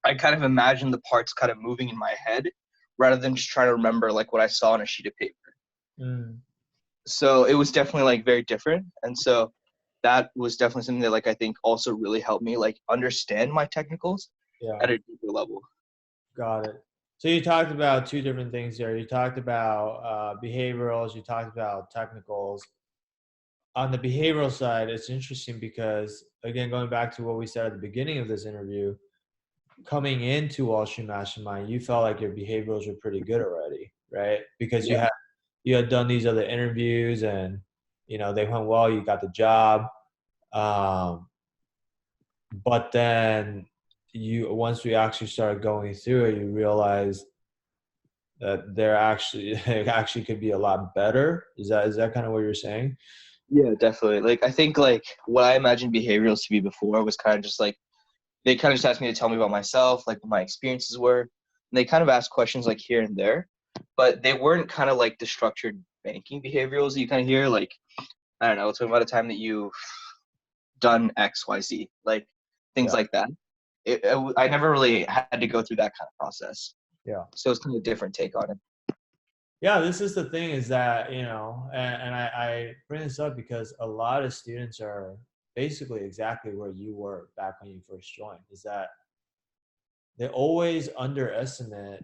S2: I kind of imagine the parts kind of moving in my head rather than just trying to remember like what I saw on a sheet of paper.
S1: Mm.
S2: So it was definitely like very different, and so that was definitely something that like I think also really helped me like understand my technicals
S1: Yeah.
S2: at a deeper level.
S1: Got it. So you talked about two different things there. You talked about behaviorals. You talked about technicals. On the behavioral side, it's interesting because, again, going back to what we said at the beginning of this interview, coming into Wall Street Mastermind, you felt like your behaviorals were pretty good already, right? Because
S2: Yeah,
S1: you had done these other interviews and they went well. You got the job, um, but then you once we actually started going through it, you realize that they're actually it actually could be a lot better. Is that kind of what you're saying?
S2: yeah, definitely. Like I think like what I imagined behaviorals to be before was kind of just like they kind of just asked me to tell me about myself, like what my experiences were. And they kind of asked questions like here and there, but they weren't kind of like the structured banking behaviorals that you kind of hear. Like I don't know, talking about a time that you've done X, Y, Z, like things
S1: Yeah,
S2: like that. I never really had to go through that kind of process.
S1: yeah,
S2: So it's kind of a different take on it.
S1: yeah. This is the thing is that and I bring this up because a lot of students are basically exactly where you were back when you first joined. Is that they always underestimate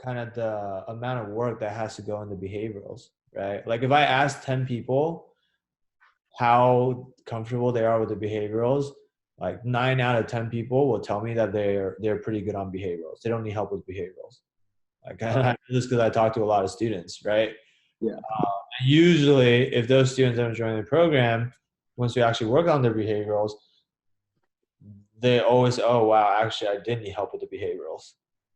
S1: kind of the amount of work that has to go into behaviorals, right? Like if I ask 10 people how comfortable they are with the behaviorals, like 9 out of 10 people will tell me that they're pretty good on behaviorals. They don't need help with behaviorals. Like I know this because I talk to a lot of students, right?
S2: Yeah.
S1: Usually, if those students don't join the program, once we actually work on their behaviorals, they always, oh wow, actually I did need help with the behaviorals,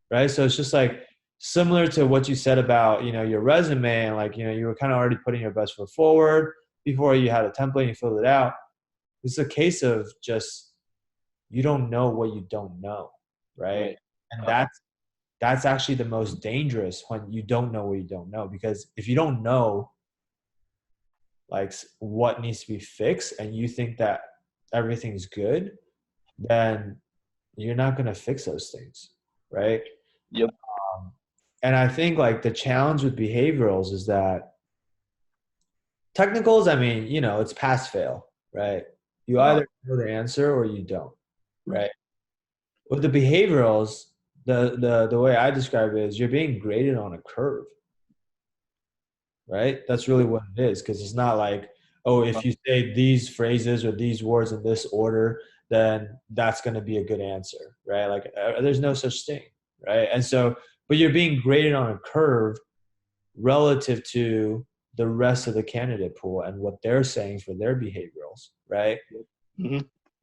S1: right? So it's just like similar to what you said about your resume, and like you were kind of already putting your best foot forward before you had a template and you filled it out. It's a case of just you don't know what you don't know, right?
S2: Right.
S1: And
S2: Uh-huh.
S1: that's actually the most dangerous when you don't know what you don't know, because if you don't know, like what needs to be fixed, and you think that everything's good, then you're not going to fix those things, right?
S2: Yep.
S1: Um, and I think like the challenge with behaviorals is that technicals, I mean, it's pass fail, right? You
S2: Uh-huh.
S1: either know the answer or you don't, right? With the behaviorals, the way I describe it is you're being graded on a curve, right? That's really what it is, because it's not like, oh, if you say these phrases or these words in this order, then that's going to be a good answer, right? Like there's no such thing, right? And so, but you're being graded on a curve relative to the rest of the candidate pool and what they're saying for their behaviorals, right?
S2: Mm-hmm.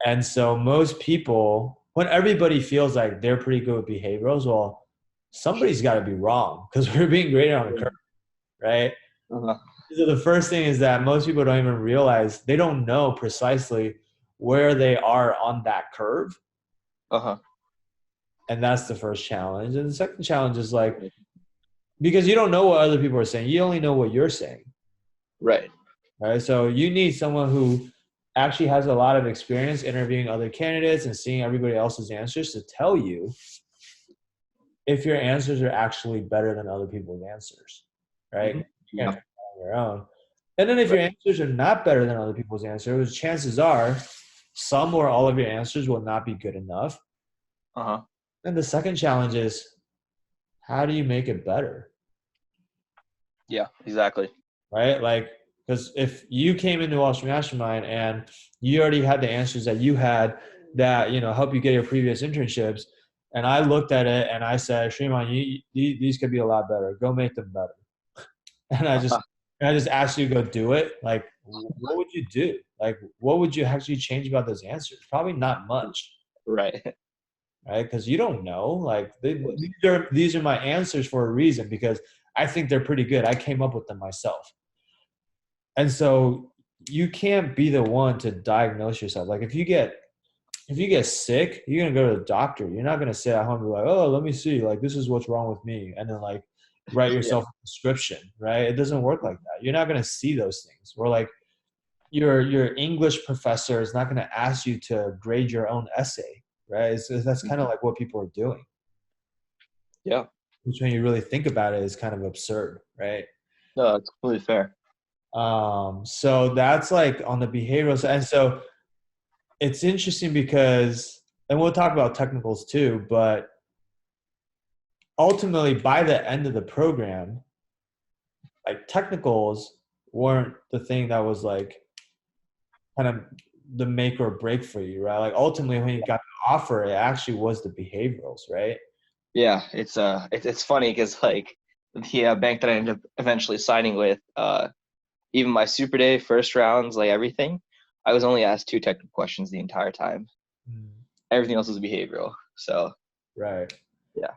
S1: And so most people, when everybody feels like they're pretty good with behaviorals, well, somebody's got to be wrong because we're being graded on a curve, right?
S2: Uh-huh.
S1: So the first thing is that most people don't even realize, they don't know precisely where they are on that curve.
S2: Uh-huh.
S1: And that's the first challenge. And the second challenge is like, because you don't know what other people are saying, you only know what you're saying.
S2: Right.
S1: Right. So you need someone who actually has a lot of experience interviewing other candidates and seeing everybody else's answers to tell you if your answers are actually better than other people's answers. Right.
S2: Mm-hmm.
S1: You can't
S2: Yeah.
S1: do that on your own. And then if
S2: Right.
S1: your answers are not better than other people's answers, chances are some or all of your answers will not be good enough.
S2: Uh-huh.
S1: And the second challenge is, how do you make it better?
S2: Yeah, exactly.
S1: Right? Like, because if you came into Wall Street Mastermind and you already had the answers that you had that, help you get your previous internships, and I looked at it and I said, Sriman, these could be a lot better. Go make them better. And
S2: Uh-huh.
S1: I just asked you to go do it. Like, what would you do? Like, what would you actually change about those answers? Probably not much,
S2: Right.
S1: right? Because you don't know. Like,
S2: Of course.
S1: these are my answers for a reason, because I think they're pretty good. I came up with them myself. And so you can't be the one to diagnose yourself. Like if you get sick, you're gonna go to the doctor. You're not gonna sit at home and be like, oh, let me see, like this is what's wrong with me, and then like write
S2: Yeah.
S1: yourself a prescription, right? It doesn't work like that. You're not gonna see those things. Or like your English professor is not gonna ask you to grade your own essay, right? That's kind of like what people are doing,
S2: Yeah.
S1: which when you really think about it is kind of absurd, right?
S2: No, it's completely fair.
S1: So that's like on the behavioral side. And so it's interesting because, and we'll talk about technicals too, but ultimately by the end of the program, like technicals weren't the thing that was like kind of the make or break for you, right? Like ultimately when you got the offer, it actually was the behaviorals, right?
S2: Yeah, it's funny because like the bank that I ended up eventually signing with, even my super day, first rounds, like everything, I was only asked two technical questions the entire time.
S1: Mm.
S2: Everything else was behavioral. So
S1: Right.
S2: yeah.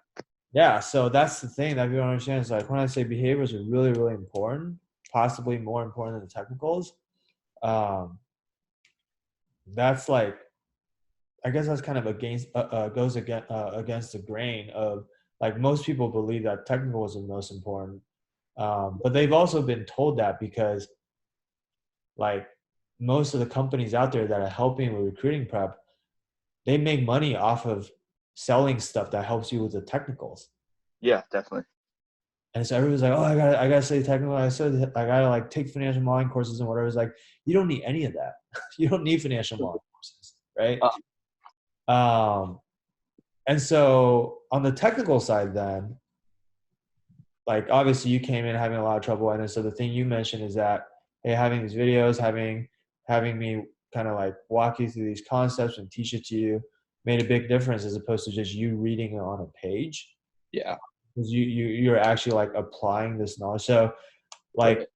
S1: Yeah. So that's the thing that people don't understand is like when I say behaviors are really, really important, possibly more important than the technicals, um, that's like, I guess that's kind of goes against the grain of like most people believe that technical is the most important, but they've also been told that because like most of the companies out there that are helping with recruiting prep, they make money off of selling stuff that helps you with the technicals.
S2: Yeah, definitely.
S1: And so everyone's like, oh, I gotta study technical. I gotta like take financial modeling courses and whatever. It's like you don't need any of that. You don't need financial modeling courses, right?
S2: Uh,
S1: Um, And so on the technical side, then, like obviously you came in having a lot of trouble, and so the thing you mentioned is that hey, having these videos, having me kind of like walk you through these concepts and teach it to you made a big difference as opposed to just you reading it on a page,
S2: yeah.
S1: because you're actually like applying this knowledge. So like,
S2: Right.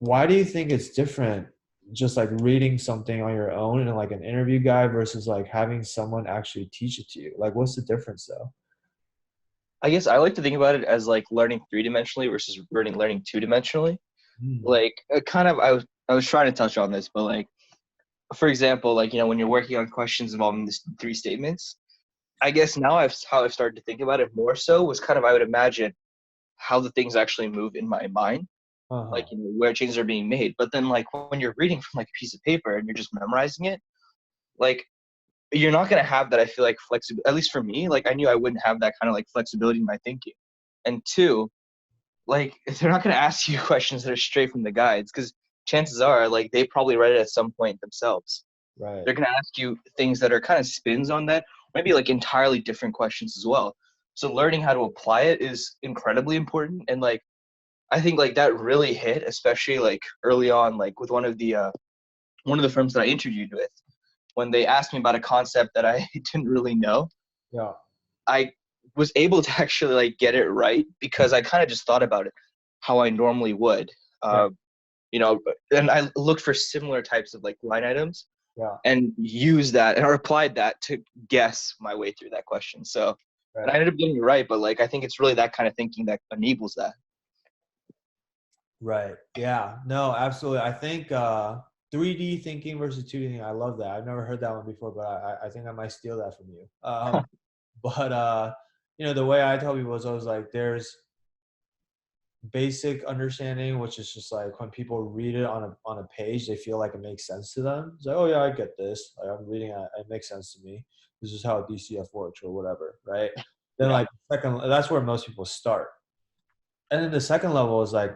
S1: why do you think it's different? Just like reading something on your own and like an interview guide versus like having someone actually teach it to you. Like, what's the difference though?
S2: I guess I like to think about it as like learning three-dimensionally versus learning two-dimensionally.
S1: Hmm.
S2: Like kind of I was trying to touch on this, but like for example, like when you're working on questions involving this three statements, I guess now how I've started to think about it more so was kind of I would imagine how the things actually move in my mind.
S1: Uh-huh.
S2: like where changes are being made. But then like when you're reading from like a piece of paper and you're just memorizing it, like you're not gonna have that. I feel like flexibility. At least for me, like I knew I wouldn't have that kind of like flexibility in my thinking. And two, like they're not gonna ask you questions that are straight from the guides because chances are like they probably read it at some point themselves.
S1: Right.
S2: They're gonna ask you things that are kind of spins on that, maybe like entirely different questions as well. So learning how to apply it is incredibly important. And like I think like that really hit, especially like early on, like with one of the firms that I interviewed with, when they asked me about a concept that I didn't really know,
S1: Yeah.
S2: I was able to actually like get it right because I kind of just thought about it how I normally would.
S1: Right.
S2: Uh, you know, and I looked for similar types of like line items
S1: Yeah.
S2: and used that and applied that to guess my way through that question. So, and I
S1: Right.
S2: ended up getting it right, but like I think it's really that kind of thinking that enables that.
S1: Right. Yeah. No, absolutely. I think 3D thinking versus 2D thinking. I love that. I've never heard that one before, but I think I might steal that from you. But the way I tell people is always like there's basic understanding, which is just like when people read it on a page, they feel like it makes sense to them. It's like, oh yeah, I get this. Like I'm reading it, it makes sense to me. This is how a DCF works or whatever, right? Then
S2: Yeah.
S1: like second, that's where most people start. And then the second level is like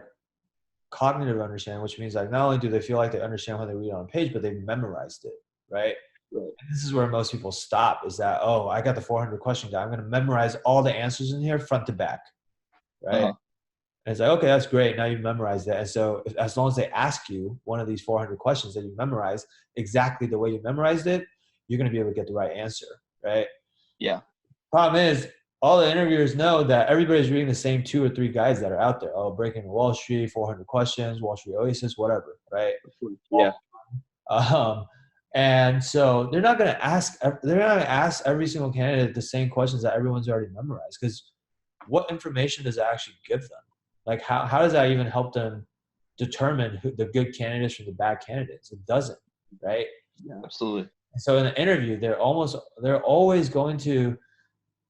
S1: cognitive understanding, which means like not only do they feel like they understand when they read it on a page, but they've memorized it, right?
S2: Right.
S1: And this is where most people stop is that, oh, I got the 400 question guide. I'm going to memorize all the answers in here front to back, right?
S2: Uh-huh.
S1: And it's like, okay, that's great. Now you've memorized that. And so as long as they ask you one of these 400 questions that you memorize exactly the way you memorized it, you're going to be able to get the right answer, right?
S2: Yeah.
S1: Problem is, all the interviewers know that everybody's reading the same 2 or 3 guides that are out there. Oh, Breaking Wall Street, 400 Questions, Wall Street Oasis, whatever, right?
S2: Yeah.
S1: Um, and so they're not going to ask. They're not going to ask every single candidate the same questions that everyone's already memorized. Because what information does it actually give them? Like, how does that even help them determine who the good candidates from the bad candidates? It doesn't, right?
S2: Yeah. Absolutely.
S1: And so in an interview, they're always going to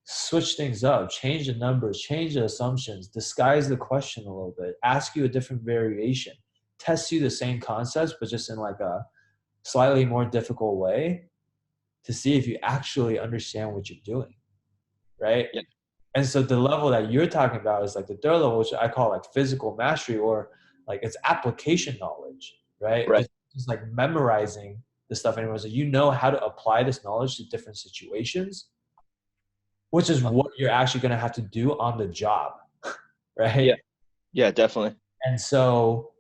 S1: switch things up, change the numbers, change the assumptions, disguise the question a little bit, ask you a different variation, test you the same concepts, but just in like a slightly more difficult way to see if you actually understand what you're doing, right?
S2: Yeah.
S1: And so the level that you're talking about is like the third level, which I call like physical mastery or like it's application knowledge, right?
S2: Right.
S1: It's just like memorizing the stuff anymore. So you know how to apply this knowledge to different situations, which is what you're actually going to have to do on the job,
S2: Yeah.
S1: right?
S2: Yeah. Definitely.
S1: And so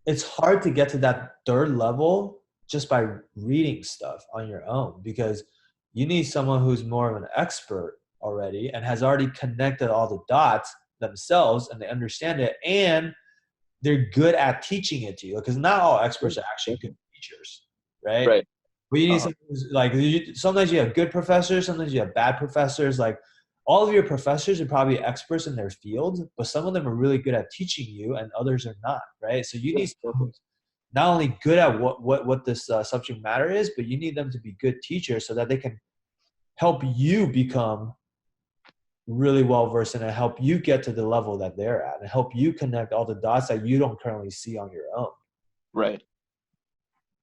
S1: it's hard to get to that third level just by reading stuff on your own because you need someone who's more of an expert already and has already connected all the dots themselves and they understand it and they're good at teaching it to you because not all experts are actually good teachers, right?
S2: Right.
S1: But you need
S2: Uh-huh.
S1: someone who's like sometimes you have good professors, sometimes you have bad professors. Like all of your professors are probably experts in their field, but some of them are really good at teaching you, and others are not, right? So you
S2: Yeah.
S1: need someone who's not only good at what this subject matter is, but you need them to be good teachers so that they can help you become really well versed in and help you get to the level that they're at and help you connect all the dots that you don't currently see on your own.
S2: Right.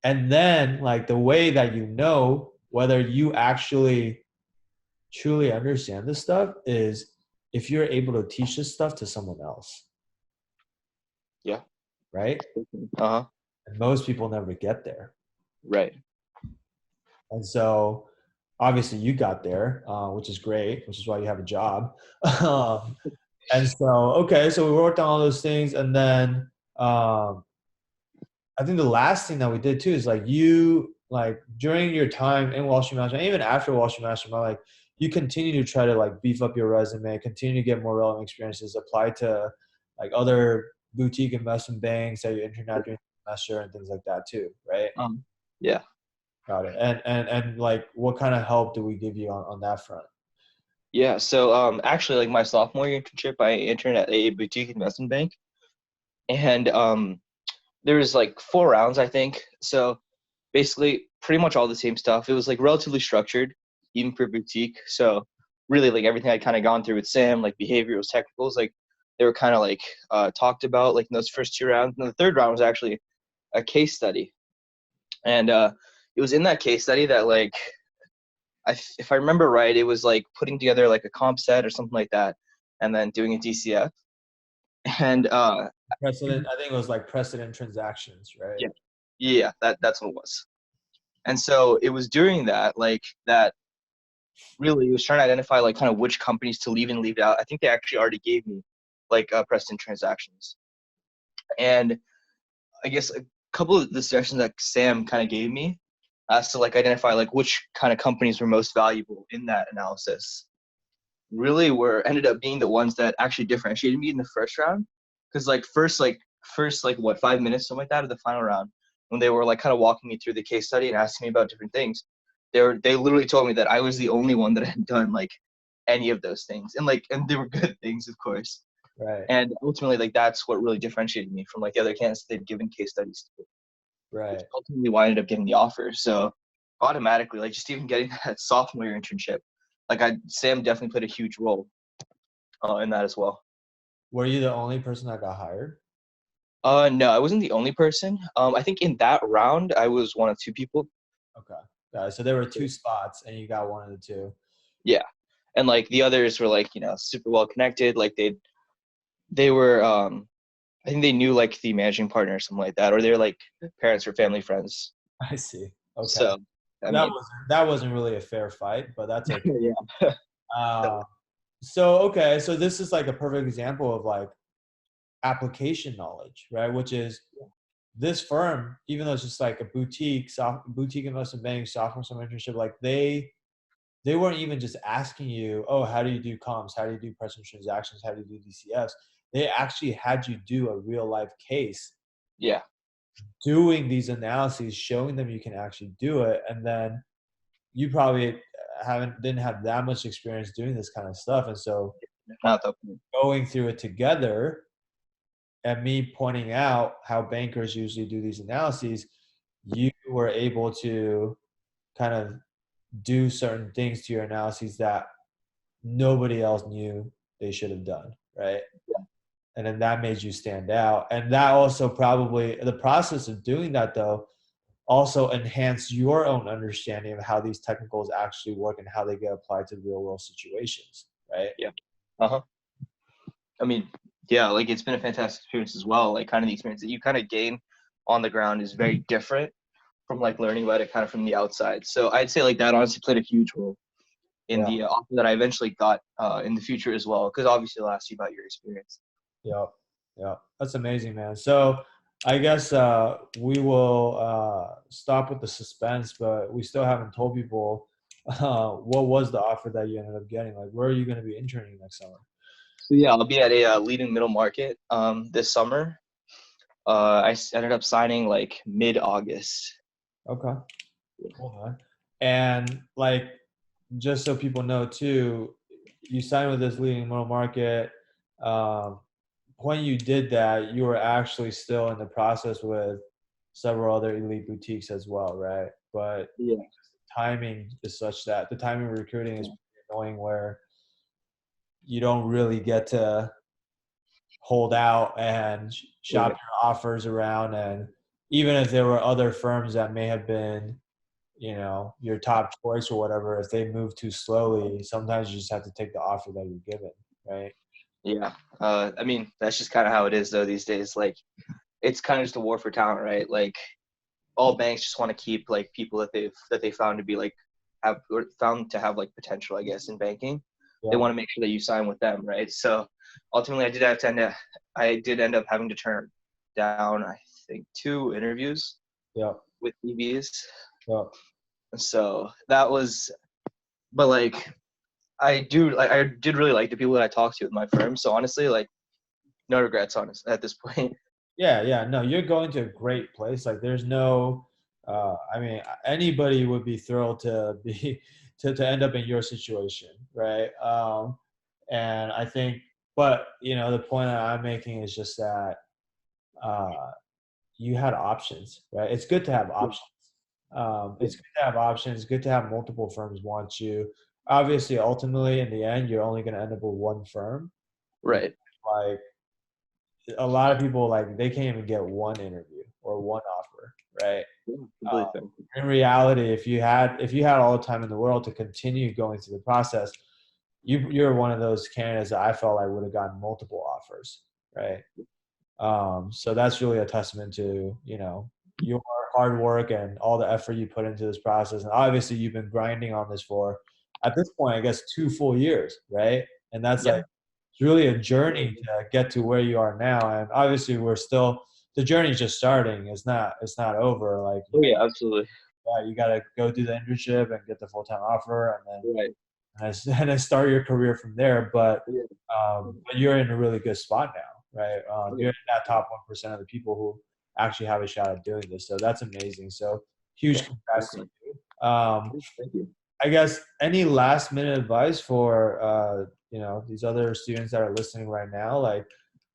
S1: And then like the way that you know whether you actually truly understand this stuff is if you're able to teach this stuff to someone else,
S2: Yeah.
S1: right?
S2: Uh-huh.
S1: And most people never get there.
S2: Right.
S1: And so obviously you got there, which is great, which is why you have a job. And so, okay, so we worked on all those things. And then I think the last thing that we did too is like you like during your time in Wall Street Mastermind, even after Wall Street Mastermind, like you continue to try to like beef up your resume, continue to get more relevant experiences, apply to like other boutique investment banks that you're interning at during the semester and things like that too, right?
S2: Yeah.
S1: Got it. And like what kind of help do we give you on that front?
S2: Yeah. So actually like my sophomore year internship, I interned at a boutique investment bank. And there was like 4 rounds, I think. So basically pretty much all the same stuff. It was like relatively structured, even for boutique. So really like everything I'd kind of gone through with Sam, like behaviorals, technicals, like they were kind of like talked about like in those first two rounds. And the third round was actually a case study, and it was in that case study that like if I remember right, it was like putting together like a comp set or something like that, and then doing a DCF. And
S1: Precedent. I think it was like precedent transactions, right?
S2: yeah, yeah, that's what it was. And so it was during that like that really was trying to identify like kind of which companies to leave and leave out. I think they actually already gave me like precedent transactions, and I guess a couple of the suggestions that Sam kind of gave me as to like identify like which kind of companies were most valuable in that analysis really were ended up being the ones that actually differentiated me in the first round. Because like first like what 5 minutes something like that of the final round when they were like kind of walking me through the case study and asking me about different things, they literally told me that I was the only one that had done like any of those things, and they were good things of course.
S1: Right.
S2: And ultimately like that's what really differentiated me from like the other candidates they'd given case studies to, which
S1: Right.
S2: ultimately why I ended up getting the offer. So automatically, like just even getting that sophomore year internship, like Sam definitely played a huge role in that as well.
S1: Were you the only person that got hired?
S2: No, I wasn't the only person. I think in that round, I was one of two people.
S1: Okay. So there were two spots, and you got one of the two.
S2: Yeah, and like the others were like super well connected. Like they were I think they knew like the managing partner or something like that, or they're like parents or family friends.
S1: I see. Okay.
S2: So I mean,
S1: That wasn't really a fair fight, but that's okay.
S2: yeah,
S1: Uh, so this is like a perfect example of like application knowledge, right? Which is this firm, even though it's just like a boutique investment bank, software, some internship, like they weren't even just asking you, oh, how do you do comps? How do you do precedent transactions? How do you do DCFs? They actually had you do a real life case,
S2: yeah,
S1: doing these analyses, showing them you can actually do it, and then you probably didn't have that much experience doing this kind of stuff, and so
S2: not the point.
S1: going through it together and me pointing out how bankers usually do these analyses, you were able to kind of do certain things to your analyses that nobody else knew they should have done, right? And then that made you stand out. And that also probably, the process of doing that though, also enhance your own understanding of how these technicals actually work and how they get applied to real world situations, right?
S2: Yeah. Uh-huh. I mean, yeah, like it's been a fantastic experience as well. Like kind of the experience that you kind of gain on the ground is very different from like learning about it kind of from the outside. So I'd say like that honestly played a huge role in
S1: Yeah.
S2: the offer that I eventually got in the future as well, because obviously it'll ask you about your experience.
S1: Yeah. Yeah. That's amazing, man. So I guess we will stop with the suspense, but we still haven't told people what was the offer that you ended up getting. Like, where are you going to be interning next summer?
S2: So yeah, I'll be at a leading middle market this summer. Ended up signing like mid-August.
S1: Okay. Cool, man. And like, just so people know too, you signed with this leading middle market. Um, when you did that, you were actually still in the process with several other elite boutiques as well, right? But
S2: Yeah.
S1: timing is such that the timing of recruiting is annoying where you don't really get to hold out and shop
S2: Right.
S1: your offers around. And even if there were other firms that may have been, your top choice or whatever, if they move too slowly, sometimes you just have to take the offer that you're given, right?
S2: Yeah. I mean, that's just kind of how it is though these days. Like it's kind of just a war for talent, right? Like all banks just want to keep like people that they found to be like have or found to have like potential, I guess, in banking. They
S1: Yeah.
S2: want to make sure that you sign with them, right? So ultimately, I did end up having to turn down, I think, two interviews
S1: Yeah.
S2: with EVs.
S1: Yeah.
S2: So that was, but like I did really like the people that I talked to with my firm. So honestly, like no regrets, honest at this point.
S1: Yeah, yeah. No, you're going to a great place. Like there's no I mean, anybody would be thrilled to be to end up in your situation, right? And I think but the point that I'm making is just that uh you had options, right? It's good to have options.
S2: Yeah.
S1: It's good to have options, it's good to have multiple firms want you. Obviously, ultimately in the end, you're only going to end up with one firm.
S2: Right.
S1: like a lot of people, like they can't even get one interview or one offer, right?
S2: Yeah,
S1: Uh,
S2: completely fair.
S1: in reality, if you had all the time in the world to continue going through the process, you're one of those candidates that I felt like would have gotten multiple offers, right? So that's really a testament to your hard work and all the effort you put into this process. And obviously, you've been grinding on this for, at this point, I guess 2 full years, right? And that's
S2: Yeah.
S1: like it's really a journey to get to where you are now. And obviously, the journey's just starting. It's not over. Like
S2: Oh yeah, absolutely.
S1: you got to go do the internship and get the full time offer, and then
S2: Right.
S1: and then start your career from there.
S2: Yeah.
S1: But you're in a really good spot now, right?
S2: Oh,
S1: You're in that top 1% of the people who actually have a shot at doing this. So that's amazing. So huge
S2: yeah,
S1: congrats to
S2: definitely.
S1: you.
S2: Thank you.
S1: I guess any last minute advice for these other students that are listening right now, like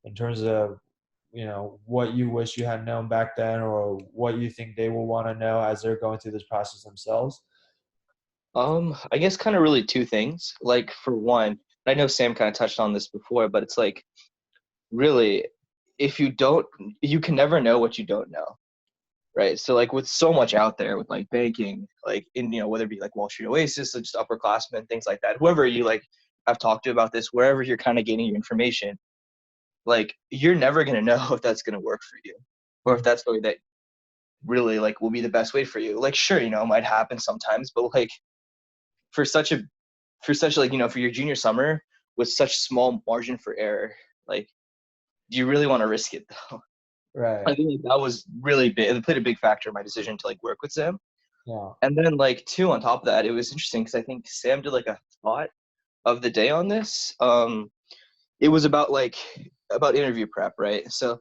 S1: in terms of what you wish you had known back then, or what you think they will want to know as they're going through this process themselves.
S2: I guess kind of really two things. Like for one, I know Sam kind of touched on this before, but it's like really, if you don't, you can never know what you don't know, right? So like with so much out there with like banking, like in whether it be like Wall Street Oasis or just upperclassmen, things like that. Whoever you like have talked to about this, wherever you're kind of getting your information, like you're never gonna know if that's gonna work for you, or if that's the way that really like will be the best way for you. Like sure, it might happen sometimes, but like for such a for such like for your junior summer with such small margin for error, like do you really want to risk it though?
S1: Right.
S2: I think like, that was really big. It played a big factor in my decision to like work with Sam.
S1: Yeah.
S2: And then like two on top of that, it was interesting because I think Sam did like a thought of the day on this. It was about interview prep, right? So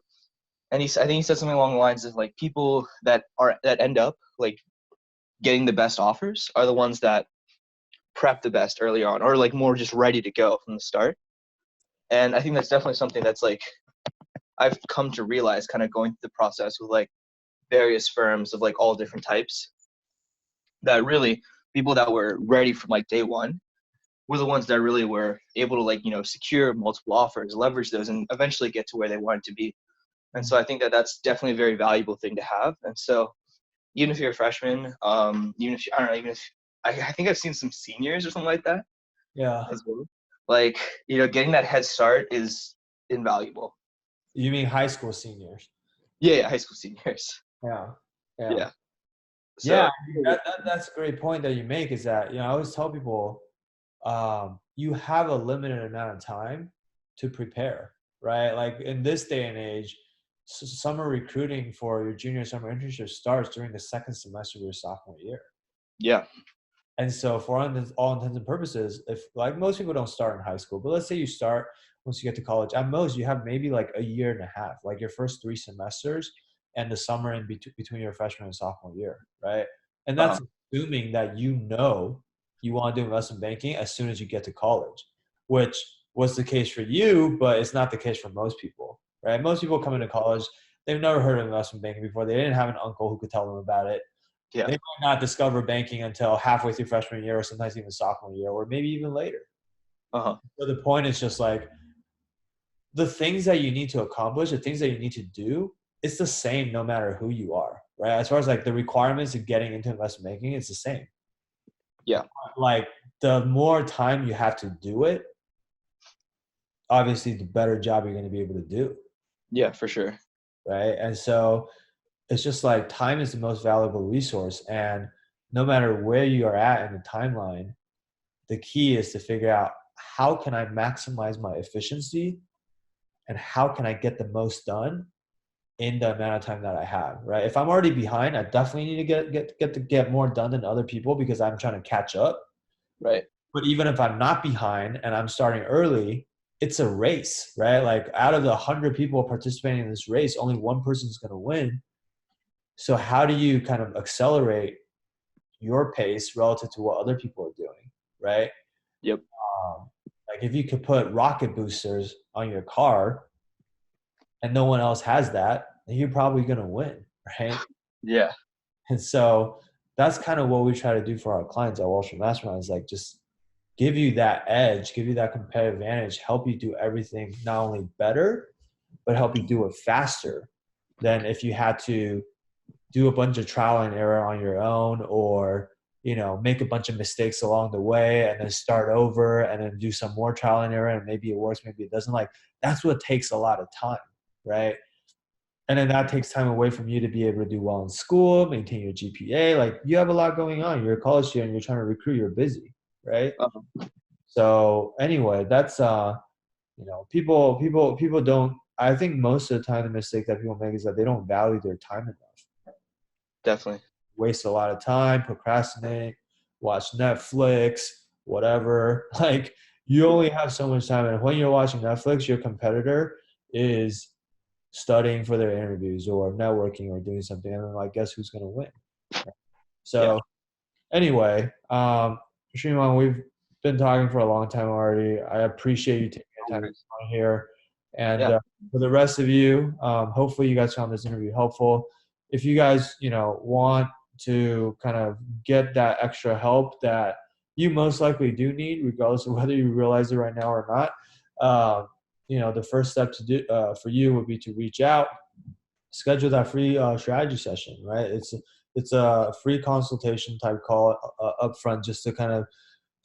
S2: and I think he said something along the lines of like people that end up like getting the best offers are the ones that prep the best early on, or like more just ready to go from the start. And I think that's definitely something that's like I've come to realize kind of going through the process with like various firms of like all different types, that really people that were ready from like day one were the ones that really were able to like secure multiple offers, leverage those, and eventually get to where they wanted to be. And so I think that that's definitely a very valuable thing to have. And so even if you're a freshman, even if I don't know, even if I think I've seen some seniors or something like that
S1: Yeah.
S2: as well. Like getting that head start is invaluable.
S1: You mean high school seniors?
S2: Yeah, yeah, high school seniors.
S1: Yeah. Yeah.
S2: Yeah.
S1: Yeah,
S2: So
S1: that's a great point that you make. Is that I always tell people, you have a limited amount of time to prepare, right? Like in this day and age, summer recruiting for your junior summer internship starts during the second semester of your sophomore year.
S2: yeah.
S1: And so, for all intents and purposes, if like most people don't start in high school, but let's say you start once you get to college, at most you have maybe like a year and a half, like your first 3 semesters and the summer in between your freshman and sophomore year, right? And
S2: Uh-huh.
S1: that's assuming that you want to do investment banking as soon as you get to college, which was the case for you, but it's not the case for most people, right? Most people come into college, they've never heard of investment banking before. They didn't have an uncle who could tell them about it.
S2: Yeah.
S1: They might not discover banking until halfway through freshman year, or sometimes even sophomore year, or maybe even later.
S2: Uh-huh.
S1: So the point is just like the things that you need to accomplish, the things that you need to do, it's the same no matter who you are, right? As far as like the requirements of getting into investment banking, it's the same.
S2: Yeah.
S1: Like the more time you have to do it, obviously the better job you're going to be able to do,
S2: Yeah, for sure.
S1: right? And so it's just like time is the most valuable resource, and no matter where you are at in the timeline, the key is to figure out how can I maximize my efficiency and how can I get the most done in the amount of time that I have, right? If I'm already behind, I definitely need to get more done than other people because I'm trying to catch up.
S2: Right.
S1: But even if I'm not behind and I'm starting early, it's a race, right? Like out of the 100 people participating in this race, only one person's going to win. So how do you kind of accelerate your pace relative to what other people are doing, right?
S2: Yep.
S1: Um, like if you could put rocket boosters on your car and no one else has that, then you're probably going to win, right?
S2: Yeah.
S1: And so that's kind of what we try to do for our clients at Wall Street Mastermind is like just give you that edge, give you that competitive advantage, help you do everything not only better, but help you do it faster than if you had to do a bunch of trial and error on your own, or make a bunch of mistakes along the way and then start over and then do some more trial and error, and maybe it works, maybe it doesn't. Like, that's what takes a lot of time, right? And then that takes time away from you to be able to do well in school, maintain your GPA. Like, you have a lot going on, you're a college student, you're trying to recruit, you're busy, right?
S2: Um,
S1: So anyway, that's people don't, I think most of the time the mistake that people make is that they don't value their time enough.
S2: Definitely.
S1: Waste a lot of time, procrastinate, watch Netflix, whatever. Like, you only have so much time, and when you're watching Netflix, your competitor is studying for their interviews or networking or doing something, and then, like, guess who's going to win?
S2: Yeah.
S1: So anyway, Sriman, we've been talking for a long time already. I appreciate you taking the time to
S2: Always.
S1: come on here. And
S2: Yeah.
S1: for the rest of you, hopefully you guys found this interview helpful. If you guys, want to kind of get that extra help that you most likely do need, regardless of whether you realize it right now or not, the first step to do for you would be to reach out, schedule that free strategy session, right? It's a free consultation type call up front, just to kind of,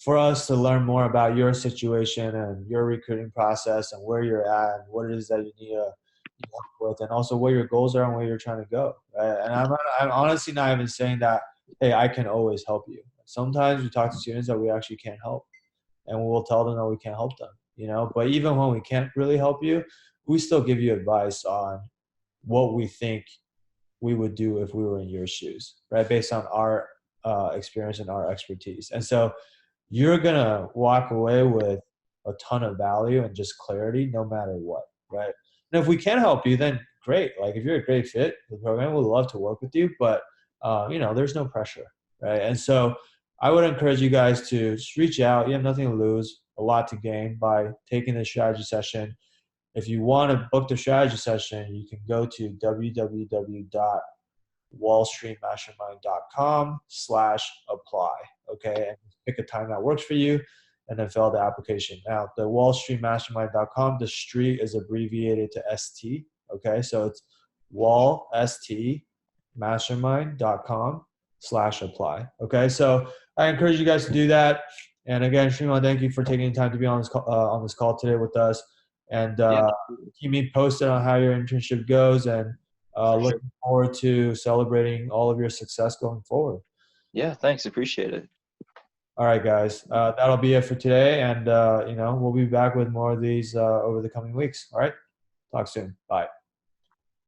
S1: for us to learn more about your situation and your recruiting process and where you're at and what it is that you need help with, and also what your goals are and where you're trying to go, right? And I'm honestly not even saying that, hey, I can always help you. Sometimes we talk to students that we actually can't help, and we'll tell them that we can't help them, but even when we can't really help you, we still give you advice on what we think we would do if we were in your shoes, right? Based on our experience and our expertise. And so you're going to walk away with a ton of value and just clarity no matter what, right? And if we can help you, then great. Like, if you're a great fit for the program, we'd love to work with you, but there's no pressure, right? And so I would encourage you guys to just reach out. You have nothing to lose, a lot to gain by taking this strategy session. If you want to book the strategy session, you can go to www.wallstreetmastermind.com/apply. Okay. And pick a time that works for you and then fill out the application. Now, the wallstreetmastermind.com, the street is abbreviated to ST. Okay. So it's wallstmastermind.com/apply. Okay. So I encourage you guys to do that. And again, Sriman, thank you for taking the time to be on this call today with us. And
S2: Yeah.
S1: keep me posted on how your internship goes, and
S2: For sure.
S1: looking forward to celebrating all of your success going forward.
S2: Yeah. Thanks. Appreciate it.
S1: All right, guys. That'll be it for today. And, we'll be back with more of these over the coming weeks. All right. Talk soon. Bye.